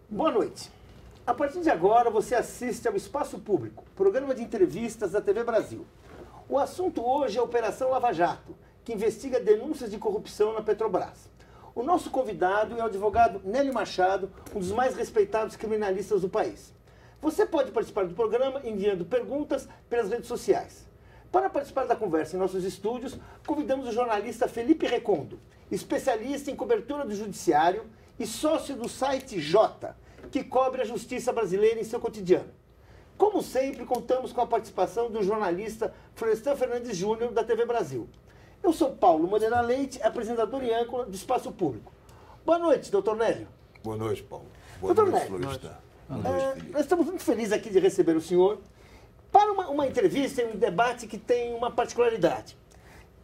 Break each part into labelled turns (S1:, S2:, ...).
S1: Boa noite. A partir de agora, você assiste ao Espaço Público, programa de entrevistas da TV Brasil. O assunto hoje é a Operação Lava Jato, que investiga denúncias de corrupção na Petrobras. O nosso convidado é o advogado Nélio Machado, um dos mais respeitados criminalistas do país. Você pode participar do programa enviando perguntas pelas redes sociais. Para participar da conversa em nossos estúdios, convidamos o jornalista Felipe Recondo, especialista em cobertura do judiciário e sócio do site Jota, que cobre a justiça brasileira em seu cotidiano. Como sempre, contamos com a participação do jornalista Florestan Fernandes Júnior, da TV Brasil. Eu sou Paulo Moreira Leite, apresentador e âncora do Espaço Público. Boa noite, doutor Nélio.
S2: Boa noite, Paulo. Boa
S1: Doutor
S2: noite,
S1: Nélio.
S2: Florestan.
S1: Nós estamos muito felizes aqui de receber o senhor para uma entrevista e um debate que tem uma particularidade.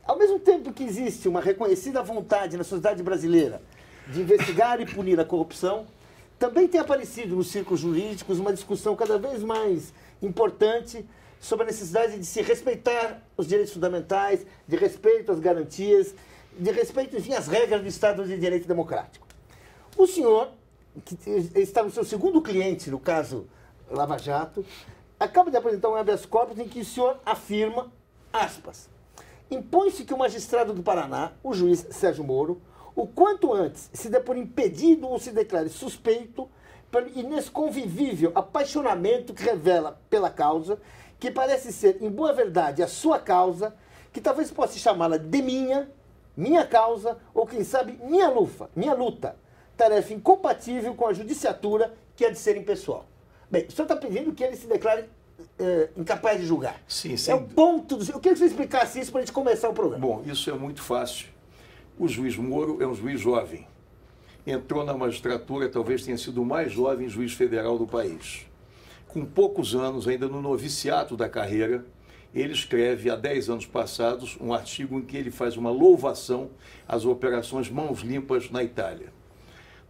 S1: Ao mesmo tempo que existe uma reconhecida vontade na sociedade brasileira de investigar e punir a corrupção, também tem aparecido nos círculos jurídicos uma discussão cada vez mais importante sobre a necessidade de se respeitar os direitos fundamentais, de respeito às garantias, de respeito, enfim, às regras do Estado de Direito Democrático. O senhor, que está no seu segundo cliente, no caso Lava Jato, acaba de apresentar um habeas corpus em que o senhor afirma, aspas, impõe-se que o magistrado do Paraná, o juiz Sérgio Moro, o quanto antes se dê por impedido ou se declare suspeito pelo inesconvivível apaixonamento que revela pela causa, que parece ser, em boa verdade, a sua causa, que talvez possa chamá-la de minha causa, ou quem sabe, minha luta, tarefa incompatível com a judiciatura que é de ser impessoal. Bem, o senhor está pedindo que ele se declare incapaz de julgar.
S2: Sim,
S1: é o ponto do... Eu queria que você explicasse isso para a gente começar o programa.
S2: Bom, isso é muito fácil. O juiz Moro é um juiz jovem. Entrou na magistratura, talvez tenha sido o mais jovem juiz federal do país. Com poucos anos, ainda no noviciato da carreira, ele escreve, há 10 anos passados, um artigo em que ele faz uma louvação às operações Mãos Limpas na Itália.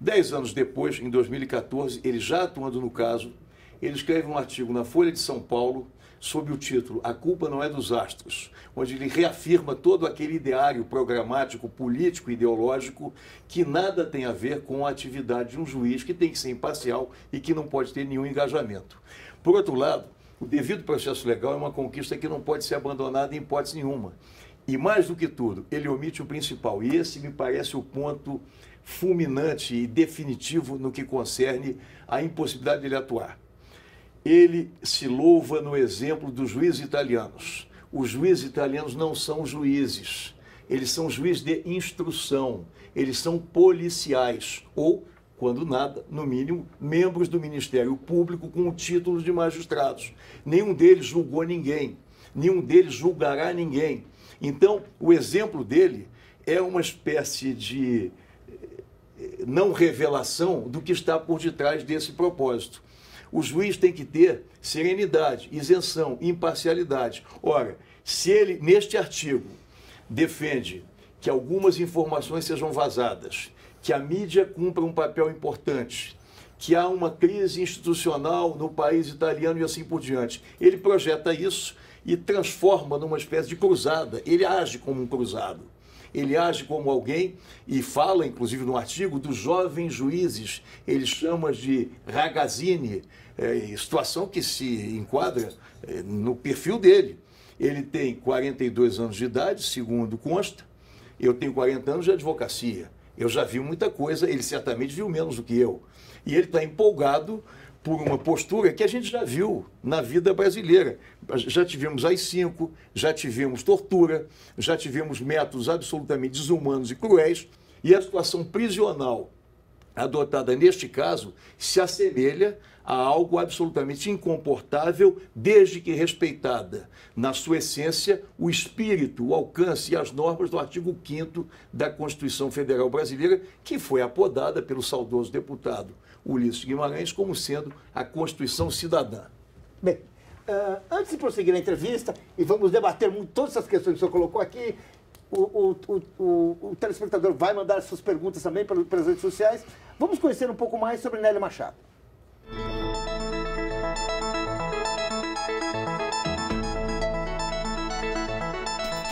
S2: 10 anos depois, em 2014, ele já atuando no caso, ele escreve um artigo na Folha de São Paulo sob o título A Culpa Não É dos Astros, onde ele reafirma todo aquele ideário programático, político, ideológico, que nada tem a ver com a atividade de um juiz que tem que ser imparcial e que não pode ter nenhum engajamento. Por outro lado, o devido processo legal é uma conquista que não pode ser abandonada em hipótese nenhuma. E mais do que tudo, ele omite o principal, e esse me parece o ponto fulminante e definitivo no que concerne à impossibilidade de ele atuar. Ele se louva no exemplo dos juízes italianos. Os juízes italianos não são juízes, eles são juízes de instrução, eles são policiais, ou, quando nada, no mínimo, membros do Ministério Público com o título de magistrados. Nenhum deles julgou ninguém, nenhum deles julgará ninguém. Então, o exemplo dele é uma espécie de não revelação do que está por detrás desse propósito. O juiz tem que ter serenidade, isenção, imparcialidade. Ora, se ele, neste artigo, defende que algumas informações sejam vazadas, que a mídia cumpra um papel importante, que há uma crise institucional no país italiano e assim por diante, ele projeta isso e transforma numa espécie de cruzada. Ele age como um cruzado. Ele age como alguém e fala, inclusive no artigo, dos jovens juízes. Ele chama de ragazzini, situação que se enquadra no perfil dele. Ele tem 42 anos de idade, segundo consta. Eu tenho 40 anos de advocacia. Eu já vi muita coisa, ele certamente viu menos do que eu. E ele está empolgado por uma postura que a gente já viu na vida brasileira. Já tivemos AI-5, já tivemos tortura, já tivemos métodos absolutamente desumanos e cruéis, e a situação prisional adotada neste caso se assemelha a algo absolutamente incomportável, desde que respeitada, na sua essência, o espírito, o alcance e as normas do artigo 5º da Constituição Federal Brasileira, que foi apodada pelo saudoso deputado Ulisses Guimarães como sendo a Constituição Cidadã.
S1: Bem, antes de prosseguir a entrevista, e vamos debater todas essas questões que o senhor colocou aqui, o telespectador vai mandar suas perguntas também pelas redes sociais. Vamos conhecer um pouco mais sobre Nélio Machado.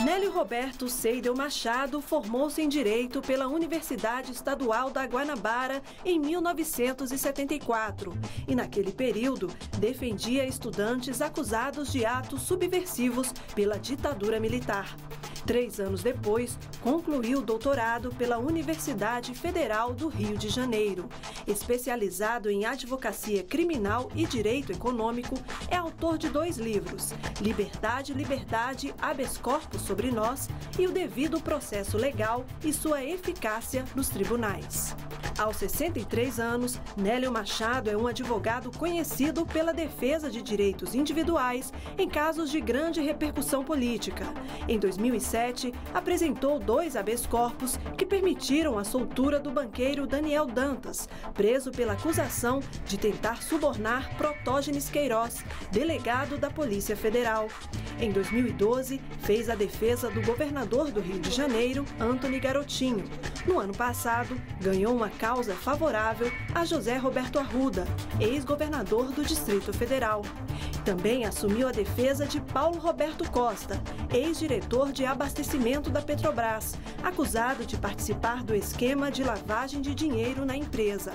S3: Nélio Nélio Roberto Seidel Machado formou-se em Direito pela Universidade Estadual da Guanabara em 1974 e, naquele período, defendia estudantes acusados de atos subversivos pela ditadura militar. 3 anos depois, concluiu o doutorado pela Universidade Federal do Rio de Janeiro. Especializado em advocacia criminal e direito econômico, é autor de 2 livros, Liberdade, Liberdade, Habeas Corpus sobre nós e O Devido Processo Legal e sua eficácia nos tribunais. Aos 63 anos, Nélio Machado é um advogado conhecido pela defesa de direitos individuais em casos de grande repercussão política. Em 2007, apresentou 2 habeas corpus que permitiram a soltura do banqueiro Daniel Dantas, preso pela acusação de tentar subornar Protógenes Queiroz, delegado da Polícia Federal. Em 2012, fez a defesa do governador do Rio de Janeiro, Antony Garotinho. No ano passado, ganhou uma causa favorável a José Roberto Arruda, ex-governador do Distrito Federal. Também assumiu a defesa de Paulo Roberto Costa, ex-diretor de abastecimento da Petrobras, acusado de participar do esquema de lavagem de dinheiro na empresa.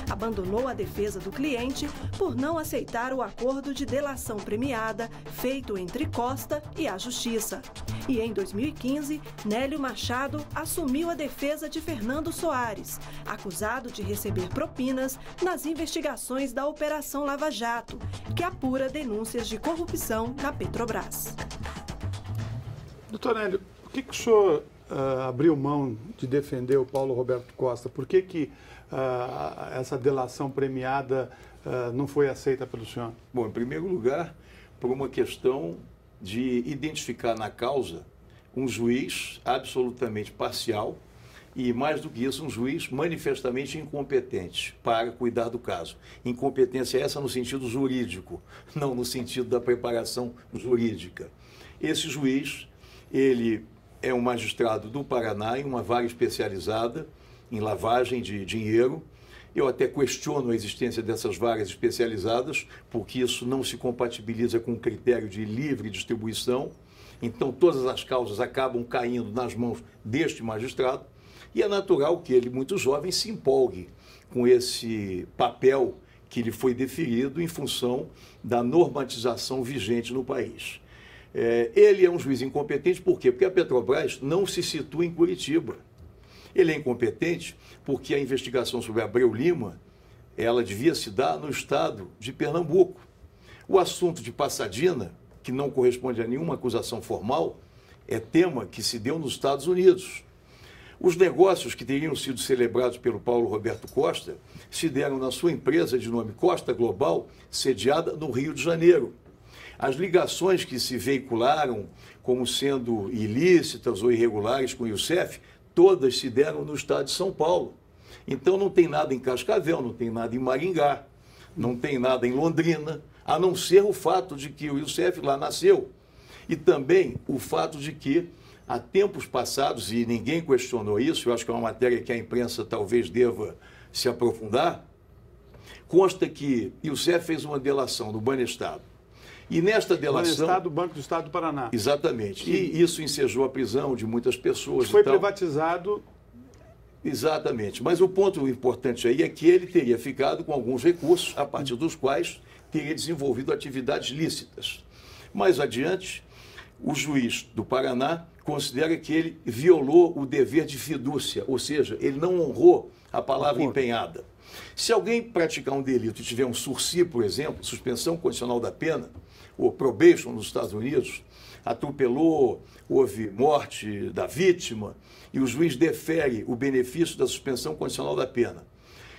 S3: Abandonou a defesa do cliente por não aceitar o acordo de delação premiada feito entre Costa e a Justiça. E em 2015, Nélio Machado assumiu a defesa de Fernando Soares, acusado de receber propinas nas investigações da Operação Lava Jato, que apura denúncias de corrupção na Petrobras.
S4: Doutor Nélio, por que o senhor abriu mão de defender o Paulo Roberto Costa? Por que essa delação premiada não foi aceita pelo senhor?
S2: Bom, em primeiro lugar, por uma questão de identificar na causa um juiz absolutamente parcial e, mais do que isso, um juiz manifestamente incompetente para cuidar do caso. Incompetência essa no sentido jurídico, não no sentido da preparação jurídica. Esse juiz, ele é um magistrado do Paraná em uma vara especializada em lavagem de dinheiro. Eu até questiono a existência dessas varas especializadas, porque isso não se compatibiliza com o critério de livre distribuição. Então, todas as causas acabam caindo nas mãos deste magistrado, e é natural que ele, muito jovem, se empolgue com esse papel que lhe foi deferido em função da normatização vigente no país. Ele é um juiz incompetente, por quê? Porque a Petrobras não se situa em Curitiba. Ele é incompetente porque a investigação sobre Abreu Lima, ela devia se dar no estado de Pernambuco. O assunto de Pasadena, que não corresponde a nenhuma acusação formal, é tema que se deu nos Estados Unidos. Os negócios que teriam sido celebrados pelo Paulo Roberto Costa se deram na sua empresa de nome Costa Global, sediada no Rio de Janeiro. As ligações que se veicularam como sendo ilícitas ou irregulares com o Youssef, todas se deram no estado de São Paulo. Então não tem nada em Cascavel, não tem nada em Maringá, não tem nada em Londrina, a não ser o fato de que o Youssef lá nasceu. E também o fato de que, há tempos passados, e ninguém questionou isso, eu acho que é uma matéria que a imprensa talvez deva se aprofundar, consta que Youssef fez uma delação no Banestado. E nesta delação...
S4: Banestado, Banco do Estado do Paraná.
S2: Exatamente. E isso ensejou a prisão de muitas pessoas.
S4: Foi privatizado.
S2: Exatamente. Mas o ponto importante aí é que ele teria ficado com alguns recursos, a partir dos quais teria desenvolvido atividades lícitas. Mais adiante, o juiz do Paraná considera que ele violou o dever de fidúcia, ou seja, ele não honrou a palavra empenhada. Se alguém praticar um delito e tiver um sursi, por exemplo, suspensão condicional da pena, ou probation nos Estados Unidos, atropelou, houve morte da vítima, e o juiz defere o benefício da suspensão condicional da pena.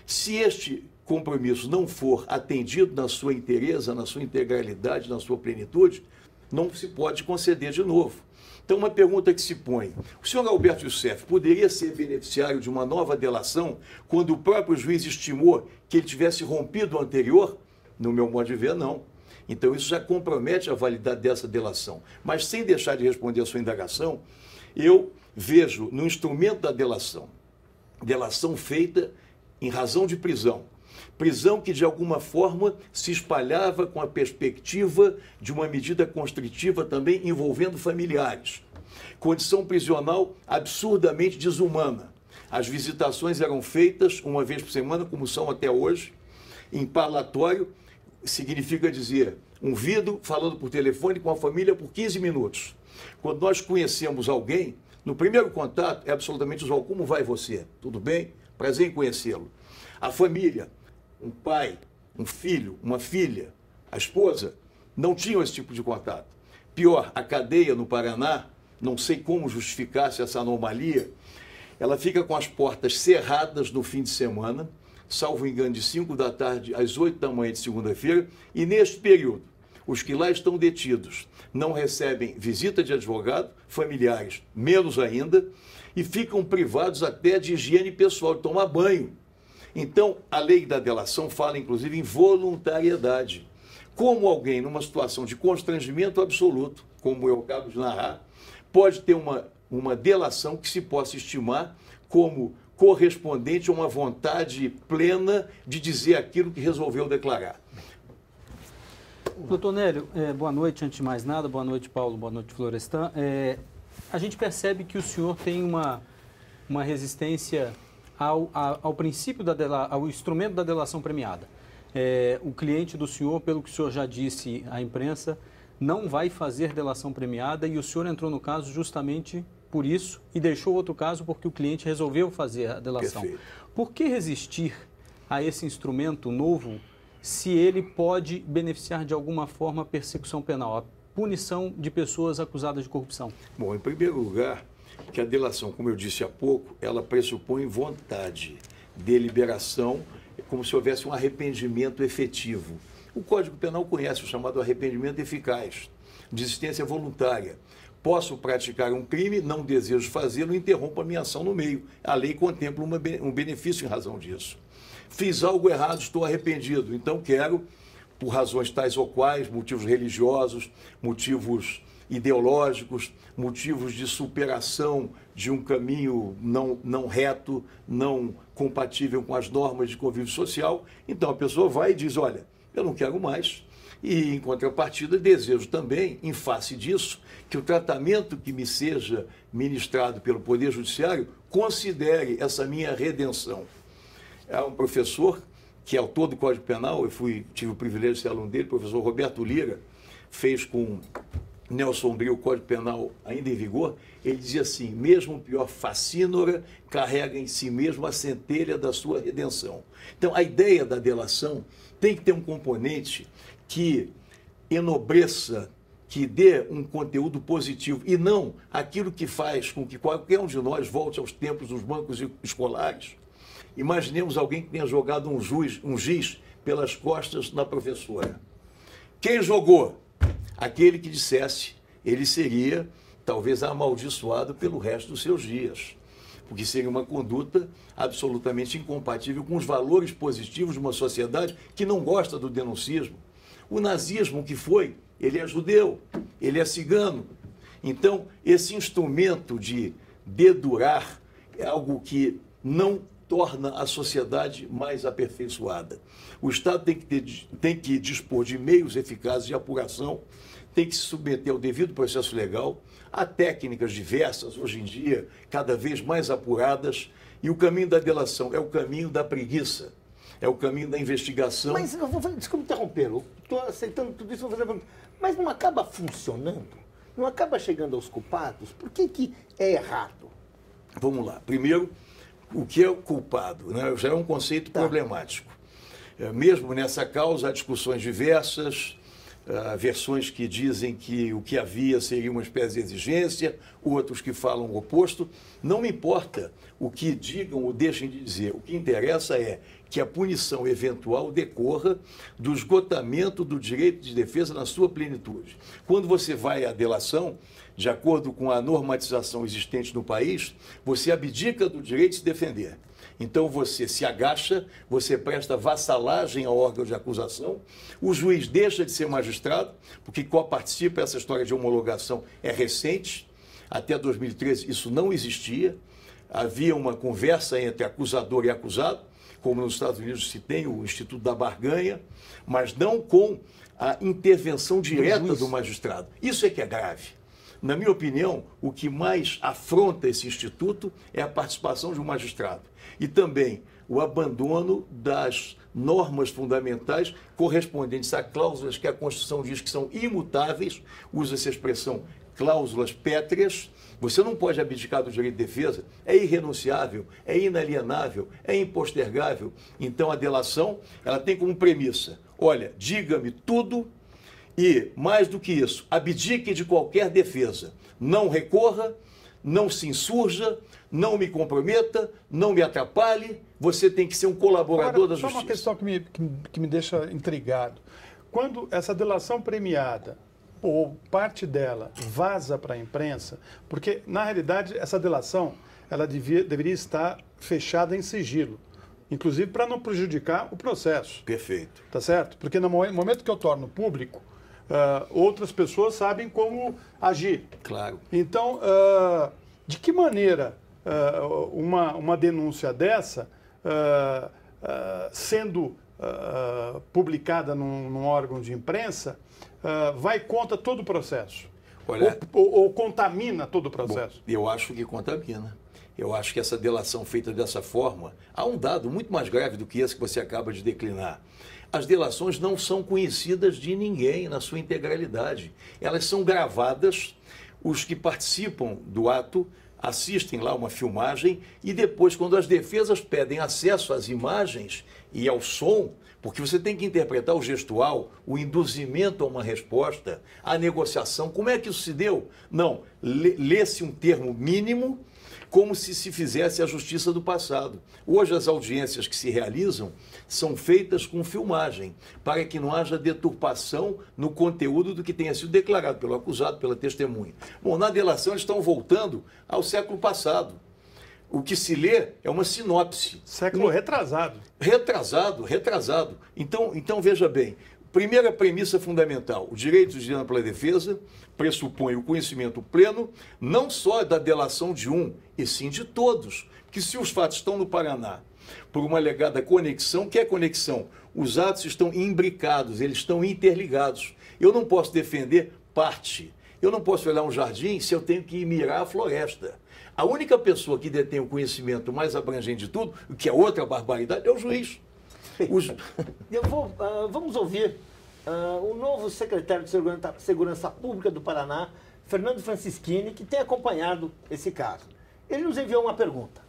S2: Se este compromisso não for atendido na sua inteireza, na sua integralidade, na sua plenitude, não se pode conceder de novo. Então, uma pergunta que se põe: o senhor Alberto Youssef poderia ser beneficiário de uma nova delação quando o próprio juiz estimou que ele tivesse rompido o anterior? No meu modo de ver, não. Então, isso já compromete a validade dessa delação. Mas, sem deixar de responder a sua indagação, eu vejo no instrumento da delação feita em razão de prisão que de alguma forma se espalhava com a perspectiva de uma medida constritiva também envolvendo familiares. Condição prisional absurdamente desumana. As visitações eram feitas uma vez por semana, como são até hoje. Em parlatório, significa dizer um vidro falando por telefone com a família por 15 minutos. Quando nós conhecemos alguém, no primeiro contato é absolutamente usual. Como vai você? Tudo bem? Prazer em conhecê-lo. A família, um pai, um filho, uma filha, a esposa, não tinham esse tipo de contato. Pior, a cadeia no Paraná, não sei como justificar-se essa anomalia, ela fica com as portas cerradas no fim de semana, salvo engano, de 5 da tarde às 8 da manhã de segunda-feira, e neste período, os que lá estão detidos não recebem visita de advogado, familiares menos ainda, e ficam privados até de higiene pessoal, de tomar banho. Então, a lei da delação fala, inclusive, em voluntariedade. Como alguém, numa situação de constrangimento absoluto, como eu acabo de narrar, pode ter uma delação que se possa estimar como correspondente a uma vontade plena de dizer aquilo que resolveu declarar.
S5: Doutor Nélio, boa noite, antes de mais nada. Boa noite, Paulo. Boa noite, Florestan. A gente percebe que o senhor tem uma resistência ao princípio, ao instrumento da delação premiada. O cliente do senhor, pelo que o senhor já disse à imprensa, não vai fazer delação premiada e o senhor entrou no caso justamente por isso e deixou outro caso porque o cliente resolveu fazer a delação.
S2: Perfeito.
S5: Por que resistir a esse instrumento novo se ele pode beneficiar de alguma forma a persecução penal, a punição de pessoas acusadas de corrupção?
S2: Bom, em primeiro lugar, que a delação, como eu disse há pouco, ela pressupõe vontade, deliberação, como se houvesse um arrependimento efetivo. O Código Penal conhece o chamado arrependimento eficaz, desistência voluntária. Posso praticar um crime, não desejo fazê-lo, interrompo a minha ação no meio. A lei contempla um benefício em razão disso. Fiz algo errado, estou arrependido, então quero, por razões tais ou quais, motivos religiosos, motivos ideológicos, motivos de superação de um caminho não reto, não compatível com as normas de convívio social, então a pessoa vai e diz, olha, eu não quero mais. E, em contrapartida, desejo também, em face disso, que o tratamento que me seja ministrado pelo Poder Judiciário considere essa minha redenção. Há um professor que é autor do Código Penal, tive o privilégio de ser aluno dele, o professor Roberto Lira, fez com Nelson Bril o Código Penal ainda em vigor. Ele dizia assim, mesmo o pior facínora carrega em si mesmo a centelha da sua redenção. Então, a ideia da delação tem que ter um componente que enobreça, que dê um conteúdo positivo e não aquilo que faz com que qualquer um de nós volte aos tempos dos bancos escolares. Imaginemos alguém que tenha jogado um giz pelas costas na professora. Quem jogou? Aquele que dissesse, ele seria talvez amaldiçoado pelo resto dos seus dias, porque seria uma conduta absolutamente incompatível com os valores positivos de uma sociedade que não gosta do denuncismo. O nazismo que foi, ele é judeu, ele é cigano. Então, esse instrumento de dedurar é algo que não torna a sociedade mais aperfeiçoada. O Estado tem que dispor de meios eficazes de apuração, tem que se submeter ao devido processo legal, há técnicas diversas, hoje em dia, cada vez mais apuradas, e o caminho da delação é o caminho da preguiça, é o caminho da investigação.
S1: Mas, eu vou fazer, desculpa interrompê-lo, estou aceitando tudo isso, vou fazer uma pergunta. Mas não acaba funcionando? Não acaba chegando aos culpados? Por que é errado?
S2: Vamos lá. Primeiro, o que é o culpado? Né? Já é um conceito problemático. Mesmo nessa causa, há discussões diversas, versões que dizem que o que havia seria uma espécie de exigência, outros que falam o oposto. Não me importa o que digam ou deixem de dizer. O que interessa é que a punição eventual decorra do esgotamento do direito de defesa na sua plenitude. Quando você vai à delação, de acordo com a normatização existente no país, você abdica do direito de se defender. Então você se agacha, você presta vassalagem ao órgão de acusação, o juiz deixa de ser magistrado, porque coparticipa, essa história de homologação é recente, até 2013 isso não existia, havia uma conversa entre acusador e acusado, como nos Estados Unidos se tem o Instituto da Barganha, mas não com a intervenção direta do magistrado. Isso é que é grave. Na minha opinião, o que mais afronta esse instituto é a participação de um magistrado. E também o abandono das normas fundamentais correspondentes a cláusulas que a Constituição diz que são imutáveis, usa essa expressão cláusulas pétreas. Você não pode abdicar do direito de defesa, é irrenunciável, é inalienável, é impostergável. Então a delação, ela tem como premissa, olha, diga-me tudo e, mais do que isso, abdique de qualquer defesa. Não recorra, não se insurja, não me comprometa, não me atrapalhe, você tem que ser um colaborador da justiça.
S4: Só uma questão que me deixa intrigado. Quando essa delação premiada, ou parte dela, vaza para a imprensa, porque, na realidade, essa delação ela deveria estar fechada em sigilo, inclusive para não prejudicar o processo.
S2: Perfeito.
S4: Tá certo? Porque no momento que eu torno público, outras pessoas sabem como agir.
S2: Claro.
S4: Então, de que maneira uma denúncia dessa, sendo publicada num órgão de imprensa, vai contra todo o processo?
S2: Olha,
S4: ou contamina todo o processo?
S2: Bom, eu acho que contamina. Eu acho que essa delação feita dessa forma, há um dado muito mais grave do que esse que você acaba de declinar. As delações não são conhecidas de ninguém na sua integralidade. Elas são gravadas, os que participam do ato assistem lá uma filmagem e depois, quando as defesas pedem acesso às imagens e ao som, porque você tem que interpretar o gestual, o induzimento a uma resposta, a negociação. Como é que isso se deu? Não, lê-se um termo mínimo como se fizesse a justiça do passado. Hoje as audiências que se realizam são feitas com filmagem, para que não haja deturpação no conteúdo do que tenha sido declarado pelo acusado, pela testemunha. Bom, na delação eles estão voltando ao século passado. O que se lê é uma sinopse.
S4: Século retrasado.
S2: Retrasado. Então veja bem, primeira premissa fundamental, o direito de ampla defesa pressupõe o conhecimento pleno, não só da delação de um, e sim de todos. Porque se os fatos estão no Paraná, por uma alegada conexão, que é conexão? Os atos estão imbricados, eles estão interligados. Eu não posso defender parte. Eu não posso olhar um jardim se eu tenho que mirar a floresta. A única pessoa que detém o conhecimento mais abrangente de tudo, o que é outra barbaridade, é o juiz.
S1: Vamos ouvir o novo secretário de Segurança Pública do Paraná, Fernando Francischini, que tem acompanhado esse caso. Ele nos enviou uma pergunta.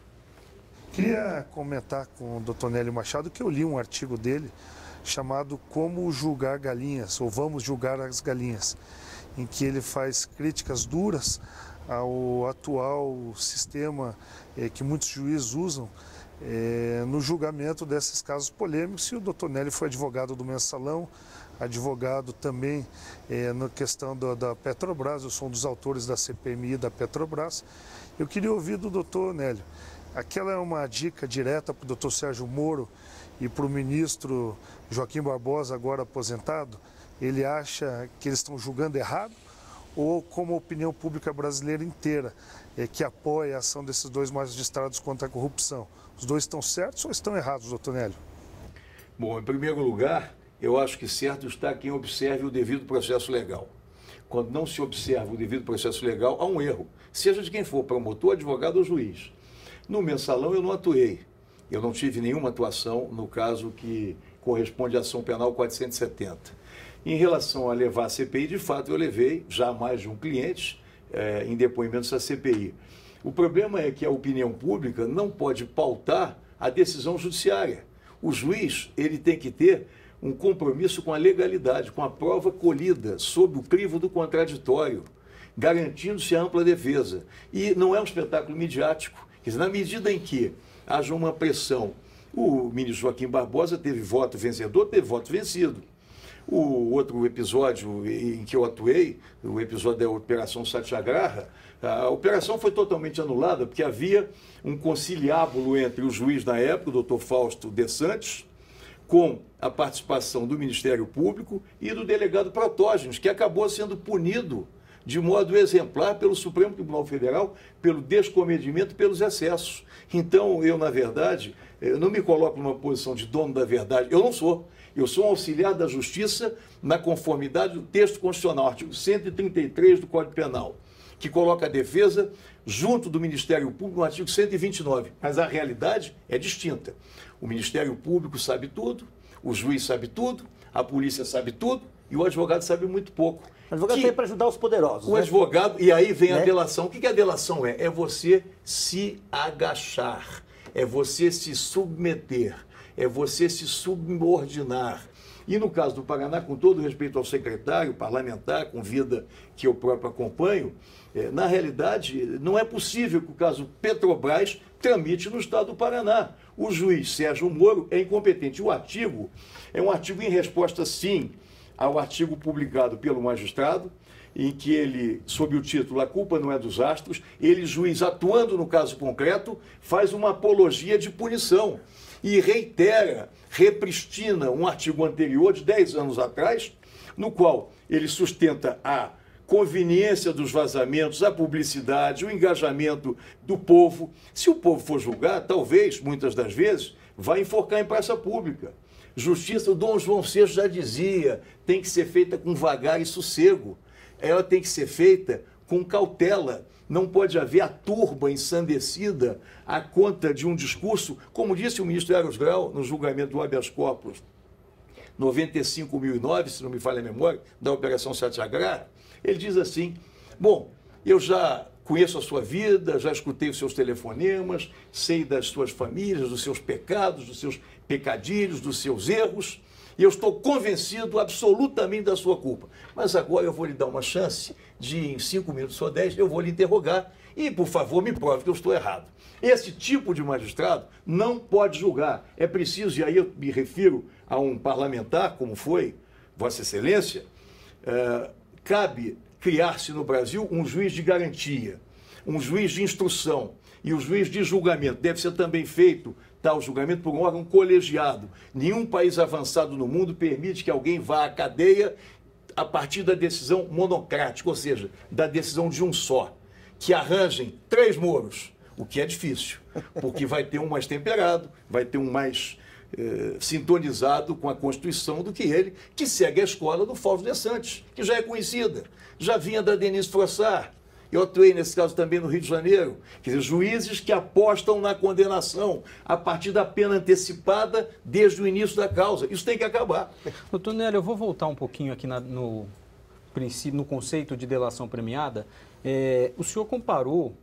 S6: Queria comentar com o Dr. Nélio Machado que eu li um artigo dele chamado Como Julgar Galinhas, ou Vamos Julgar as Galinhas, em que ele faz críticas duras ao atual sistema que muitos juízes usam no julgamento desses casos polêmicos. E o Dr. Nélio foi advogado do Mensalão, advogado também na questão da Petrobras. Eu sou um dos autores da CPMI da Petrobras. Eu queria ouvir do Dr. Nélio. Aquela é uma dica direta para o Dr. Sérgio Moro e para o ministro Joaquim Barbosa, agora aposentado. Ele acha que eles estão julgando errado? Ou como a opinião pública brasileira inteira, que apoia a ação desses dois magistrados contra a corrupção? Os dois estão certos ou estão errados, doutor Nélio?
S2: Bom, em primeiro lugar, eu acho que certo está quem observe o devido processo legal. Quando não se observa o devido processo legal, há um erro, seja de quem for, promotor, advogado ou juiz. No Mensalão eu não atuei, eu não tive nenhuma atuação no caso que corresponde à ação penal 470. Em relação a levar a CPI, de fato, eu levei já mais de um cliente em depoimentos da CPI. O problema é que a opinião pública não pode pautar a decisão judiciária. O juiz ele tem que ter um compromisso com a legalidade, com a prova colhida sob o crivo do contraditório, garantindo-se a ampla defesa. E não é um espetáculo midiático. Quer dizer, na medida em que haja uma pressão, o ministro Joaquim Barbosa teve voto vencedor, teve voto vencido. O outro episódio em que eu atuei, o episódio da Operação Satyagraha, a operação foi totalmente anulada porque havia um conciliábulo entre o juiz na época, o Dr. Fausto de Santos, com a participação do Ministério Público e do delegado Protógenes, que acabou sendo punido de modo exemplar pelo Supremo Tribunal Federal, pelo descomedimento e pelos excessos. Então, eu, na verdade, eu não me coloco numa posição de dono da verdade, eu não sou. Eu sou um auxiliar da Justiça na conformidade do texto constitucional, artigo 133 do Código Penal. que coloca a defesa junto do Ministério Público no artigo 129. Mas a realidade é distinta. O Ministério Público sabe tudo, o juiz sabe tudo, a polícia sabe tudo e o advogado sabe muito pouco.
S1: O advogado está aí para ajudar os poderosos.
S2: O
S1: né?
S2: advogado, e aí vem a delação. O que a delação é? É você se agachar, é você se submeter, é você se subordinar. E no caso do Paraná, com todo respeito ao secretário parlamentar, com vida que eu próprio acompanho, na realidade, não é possível que o caso Petrobras tramite no estado do Paraná. O juiz Sérgio Moro é incompetente. O artigo é um artigo em resposta, sim, ao artigo publicado pelo magistrado, em que ele, sob o título A Culpa Não É dos Astros, ele, juiz, atuando no caso concreto, faz uma apologia de punição e reitera, repristina um artigo anterior de 10 anos atrás, no qual ele sustenta a conveniência dos vazamentos, a publicidade, o engajamento do povo. Se o povo for julgar, talvez, muitas das vezes, vai enforcar em praça pública. Justiça, o Dom João VI já dizia, tem que ser feita com vagar e sossego. Ela tem que ser feita com cautela. Não pode haver a turba ensandecida à conta de um discurso, como disse o ministro Eros Grau no julgamento do habeas corpus 95.009, se não me falha a memória, da Operação Satyagraha. Ele diz assim, bom, eu já conheço a sua vida, já escutei os seus telefonemas, sei das suas famílias, dos seus pecados, dos seus pecadilhos, dos seus erros, e eu estou convencido absolutamente da sua culpa. Mas agora eu vou lhe dar uma chance de, em 5 minutos ou 10, eu vou lhe interrogar e, por favor, me prove que eu estou errado. Esse tipo de magistrado não pode julgar. É preciso, e aí eu me refiro a um parlamentar, como foi Vossa Excelência, cabe criar-se no Brasil um juiz de garantia, um juiz de instrução, e o juiz de julgamento deve ser também feito, tal julgamento, por um órgão colegiado. Nenhum país avançado no mundo permite que alguém vá à cadeia a partir da decisão monocrática, ou seja, da decisão de um só, que arranjem 3 moros, o que é difícil, porque vai ter um mais temperado, vai ter um mais sintonizado com a Constituição do que ele, que segue a escola do Fausto de Santos, que já é conhecida, já vinha da Denise Frossard. Eu atuei nesse caso também no Rio de Janeiro. Quer dizer, juízes que apostam na condenação a partir da pena antecipada desde o início da causa. Isso tem que acabar.
S5: Doutor Nélio, eu vou voltar um pouquinho aqui no conceito de delação premiada. O senhor comparou,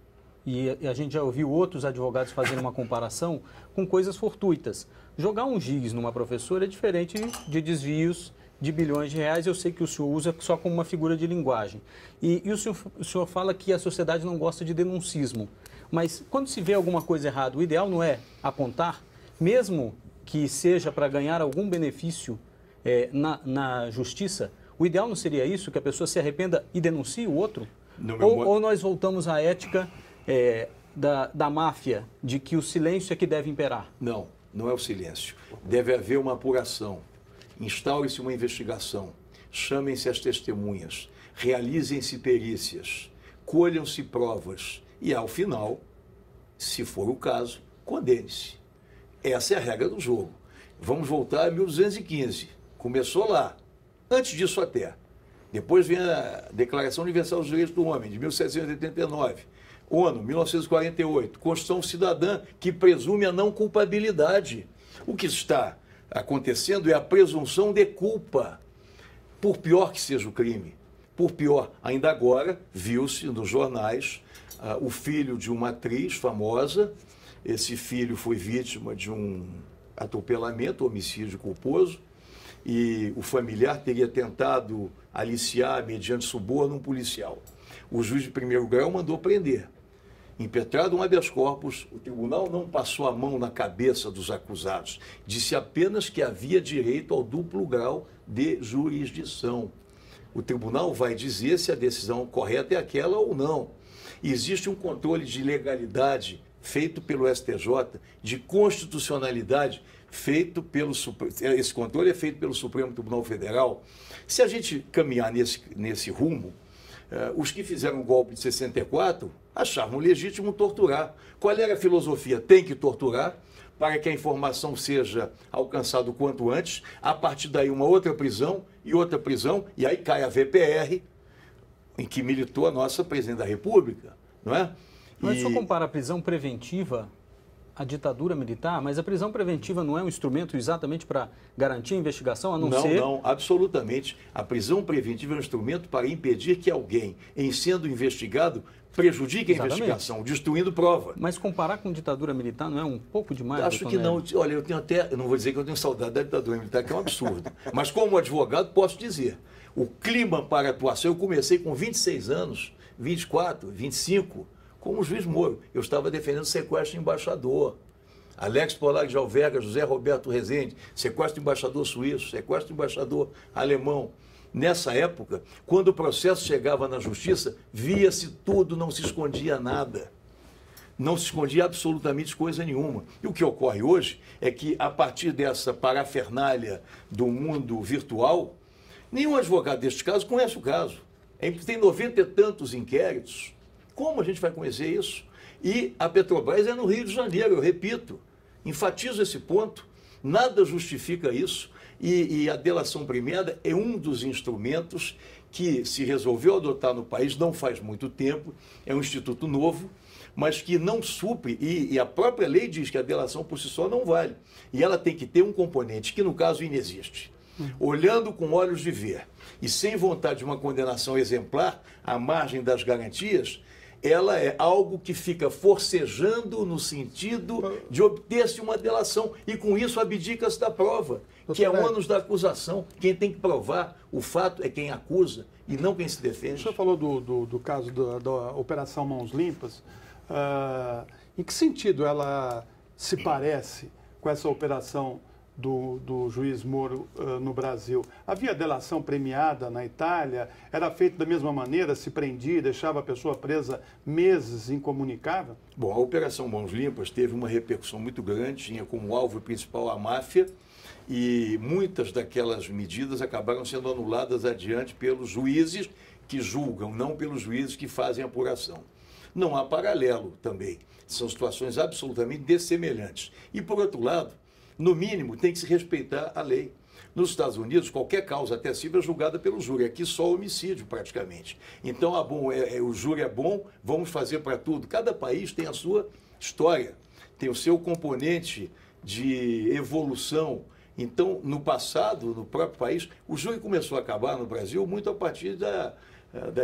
S5: e a gente já ouviu outros advogados fazendo uma comparação, com coisas fortuitas. Jogar um giz numa professora é diferente de desvios de bilhões de reais. Eu sei que o senhor usa só como uma figura de linguagem. E o senhor fala que a sociedade não gosta de denuncismo. Mas quando se vê alguma coisa errada, o ideal não é apontar, mesmo que seja para ganhar algum benefício na justiça? O ideal não seria isso, que a pessoa se arrependa e denuncie o outro? Ou nós voltamos à ética da máfia, de que o silêncio é que deve imperar?
S2: Não, não é o silêncio. Deve haver uma apuração. Instaure-se uma investigação, chamem-se as testemunhas, realizem-se perícias, colham-se provas e, ao final, se for o caso, condene-se. Essa é a regra do jogo. Vamos voltar a 1215. Começou lá. Antes disso até. Depois vem a Declaração Universal dos Direitos do Homem, de 1789. ONU, 1948. Constituição Cidadã, que presume a não culpabilidade. O que está acontecendo é a presunção de culpa, por pior que seja o crime. Por pior, ainda agora, viu-se nos jornais o filho de uma atriz famosa. Esse filho foi vítima de um atropelamento, homicídio culposo, e o familiar teria tentado aliciar, mediante suborno, um policial. O juiz de primeiro grau mandou prender. Impetrado um habeas corpus, o tribunal não passou a mão na cabeça dos acusados. Disse apenas que havia direito ao duplo grau de jurisdição. O tribunal vai dizer se a decisão correta é aquela ou não. Existe um controle de legalidade feito pelo STJ, de constitucionalidade feito pelo Supremo. Esse controle é feito pelo Supremo Tribunal Federal. Se a gente caminhar nesse rumo, os que fizeram o golpe de 64 achavam legítimo torturar. Qual era a filosofia? Tem que torturar para que a informação seja alcançada o quanto antes. A partir daí, uma outra prisão, e aí cai a VPR. em que militou a nossa presidente da República, não é?
S5: Mas o senhor compara a prisão preventiva à ditadura militar, mas a prisão preventiva não é um instrumento exatamente para garantir a investigação, a não ser...
S2: Não, absolutamente. A prisão preventiva é um instrumento para impedir que alguém, em sendo investigado, prejudique a investigação, destruindo prova.
S5: Mas comparar com ditadura militar não é um pouco demais?
S2: Acho que não. Olha, eu não vou dizer que eu tenho saudade da ditadura militar, que é um absurdo. Mas como advogado posso dizer, o clima para atuação, eu comecei com 26 anos, 24, 25, como o juiz Moro. Eu estava defendendo sequestro de embaixador. Alex Polar de Alverga, José Roberto Rezende, sequestro de embaixador suíço, sequestro de embaixador alemão. Nessa época, quando o processo chegava na justiça, via-se tudo, não se escondia nada. Não se escondia absolutamente coisa nenhuma. E o que ocorre hoje é que, a partir dessa parafernália do mundo virtual, nenhum advogado deste caso conhece o caso. Tem 90 e tantos inquéritos. Como a gente vai conhecer isso? E a Petrobras é no Rio de Janeiro, eu repito, enfatizo esse ponto, nada justifica isso. E a delação premiada é um dos instrumentos que se resolveu adotar no país não faz muito tempo, é um instituto novo, mas que não supre, e a própria lei diz que a delação por si só não vale. E ela tem que ter um componente que, no caso, inexiste. Olhando com olhos de ver e sem vontade de uma condenação exemplar, à margem das garantias, ela é algo que fica forcejando no sentido de obter-se uma delação. E com isso abdica-se da prova, que é o ônus da acusação. Quem tem que provar o fato é quem acusa e não quem se defende.
S4: O senhor falou do caso da Operação Mãos Limpas. Em que sentido ela se parece com essa operação do juiz Moro no Brasil? Havia delação premiada na Itália? Era feito da mesma maneira? Se prendia, deixava a pessoa presa meses incomunicável?
S2: Bom, a Operação Mãos Limpas teve uma repercussão muito grande, tinha como alvo principal a máfia, e muitas daquelas medidas acabaram sendo anuladas adiante pelos juízes que julgam, não pelos juízes que fazem apuração. Não há paralelo também. São situações absolutamente dessemelhantes. E, por outro lado, no mínimo, tem que se respeitar a lei. Nos Estados Unidos, qualquer causa até civil é julgada pelo júri. Aqui só homicídio, praticamente. Então, o júri é bom, vamos fazer para tudo. Cada país tem a sua história, tem o seu componente de evolução. Então, no passado, no próprio país, o júri começou a acabar no Brasil muito a partir da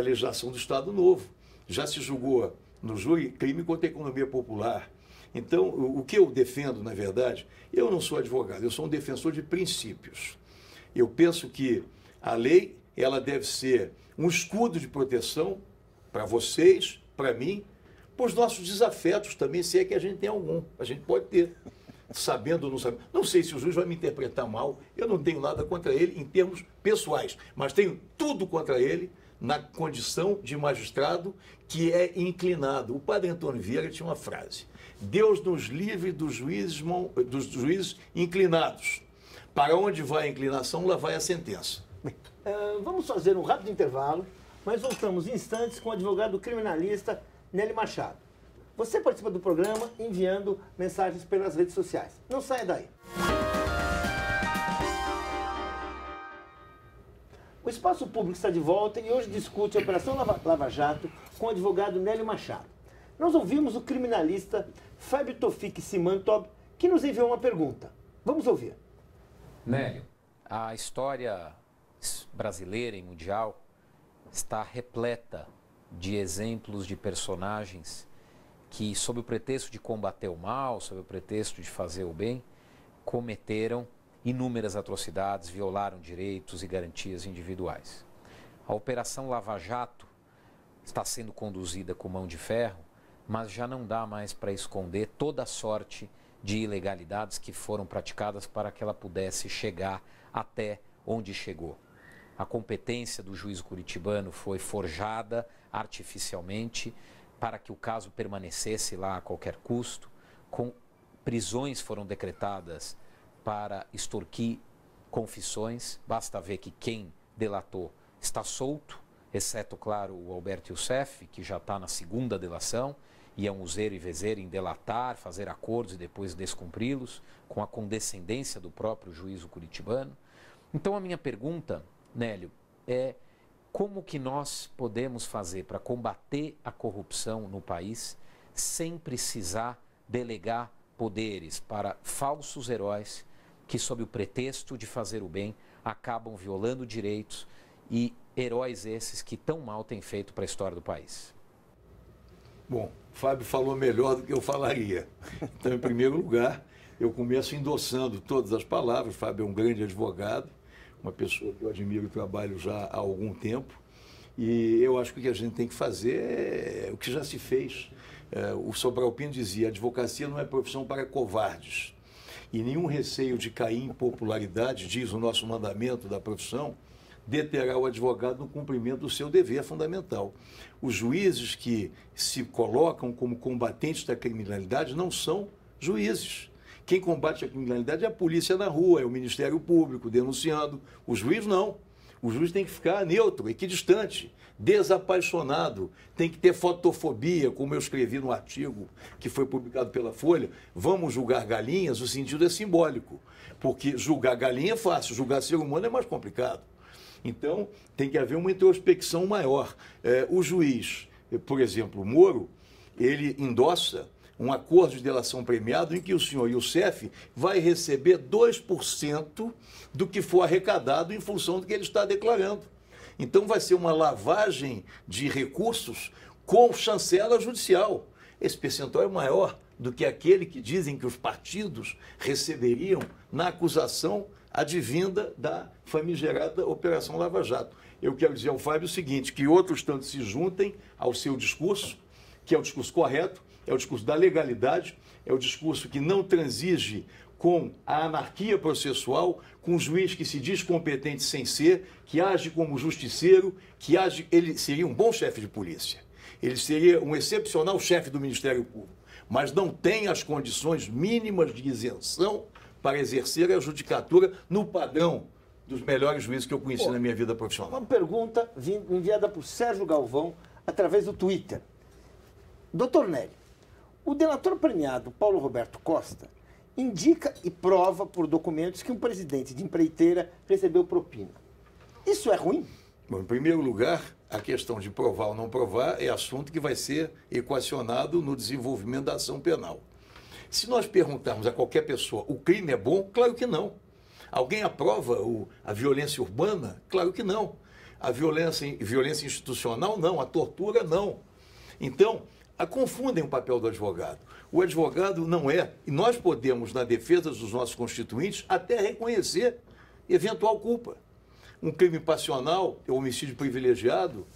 S2: legislação do Estado Novo. Já se julgou no júri crime contra a economia popular. Então, o que eu defendo, na verdade, eu não sou advogado, eu sou um defensor de princípios. Eu penso que a lei, ela deve ser um escudo de proteção para vocês, para mim, para os nossos desafetos também, se é que a gente tem algum. A gente pode ter, sabendo ou não sabendo. Não sei se o juiz vai me interpretar mal, eu não tenho nada contra ele em termos pessoais, mas tenho tudo contra ele na condição de magistrado que é inclinado. O padre Antônio Vieira tinha uma frase: Deus nos livre dos juízes inclinados. Para onde vai a inclinação, lá vai a sentença.
S1: Vamos fazer um rápido intervalo, mas voltamos em instantes com o advogado criminalista Nélio Machado. Você participa do programa enviando mensagens pelas redes sociais. Não saia daí. O Espaço Público está de volta e hoje discute a Operação Lava Jato com o advogado Nélio Machado. Nós ouvimos o criminalista Fábio Tofik Simantov, que nos enviou uma pergunta. Vamos ouvir.
S7: Nélio, a história brasileira e mundial está repleta de exemplos de personagens que, sob o pretexto de combater o mal, sob o pretexto de fazer o bem, cometeram inúmeras atrocidades, violaram direitos e garantias individuais. A Operação Lava Jato está sendo conduzida com mão de ferro, mas já não dá mais para esconder toda a sorte de ilegalidades que foram praticadas para que ela pudesse chegar até onde chegou. A competência do juízo curitibano foi forjada artificialmente para que o caso permanecesse lá a qualquer custo, prisões foram decretadas para extorquir confissões. Basta ver que quem delatou está solto, exceto, claro, o Alberto Youssef, que já está na segunda delação, e é um useiro e vezeiro em delatar, fazer acordos e depois descumpri-los, com a condescendência do próprio juízo curitibano. Então, a minha pergunta, Nélio, é Como que nós podemos fazer para combater a corrupção no país sem precisar delegar poderes para falsos heróis que, sob o pretexto de fazer o bem, acabam violando direitos, e heróis esses que tão mal têm feito para a história do país?
S2: Bom, o Fábio falou melhor do que eu falaria. Então, em primeiro lugar, eu começo endossando todas as palavras. O Fábio é um grande advogado, uma pessoa que eu admiro o trabalho já há algum tempo, e eu acho que o que a gente tem que fazer é o que já se fez. O Sobral Pinto dizia: a advocacia não é profissão para covardes, e nenhum receio de cair em popularidade, diz o nosso mandamento da profissão, deterá o advogado no cumprimento do seu dever fundamental. Os juízes que se colocam como combatentes da criminalidade não são juízes. Quem combate a criminalidade é a polícia na rua, é o Ministério Público denunciando. O juiz não. O juiz tem que ficar neutro, equidistante, desapaixonado, tem que ter fotofobia, como eu escrevi no artigo que foi publicado pela Folha. Vamos julgar galinhas, o sentido é simbólico, porque julgar galinha é fácil, julgar ser humano é mais complicado. Então, tem que haver uma introspecção maior. O juiz, por exemplo, Moro, ele endossa um acordo de delação premiado em que o senhor Youssef vai receber 2% do que for arrecadado em função do que ele está declarando. Então vai ser uma lavagem de recursos com chancela judicial. Esse percentual é maior do que aquele que dizem que os partidos receberiam na acusação advinda da famigerada Operação Lava Jato. Eu quero dizer ao Fábio o seguinte, que outros tantos se juntem ao seu discurso, que é o discurso correto, é o discurso da legalidade, é o discurso que não transige com a anarquia processual, com um juiz que se diz competente sem ser, que age como justiceiro, ele seria um bom chefe de polícia, ele seria um excepcional chefe do Ministério Público, mas não tem as condições mínimas de isenção para exercer a judicatura no padrão dos melhores juízes que eu conheci na minha vida profissional.
S1: Uma pergunta enviada por Sérgio Galvão através do Twitter. Doutor Nélio, o delator premiado Paulo Roberto Costa indica e prova por documentos que um presidente de empreiteira recebeu propina. Isso é ruim?
S2: Bom, em primeiro lugar, a questão de provar ou não provar é assunto que vai ser equacionado no desenvolvimento da ação penal. Se nós perguntarmos a qualquer pessoa, o crime é bom? Claro que não. Alguém aprova a violência urbana? Claro que não. A violência institucional? Não. A tortura? Não. Então, confundem o papel do advogado. O advogado não é, e nós podemos, na defesa dos nossos constituintes, até reconhecer eventual culpa. Um crime passional, homicídio privilegiado,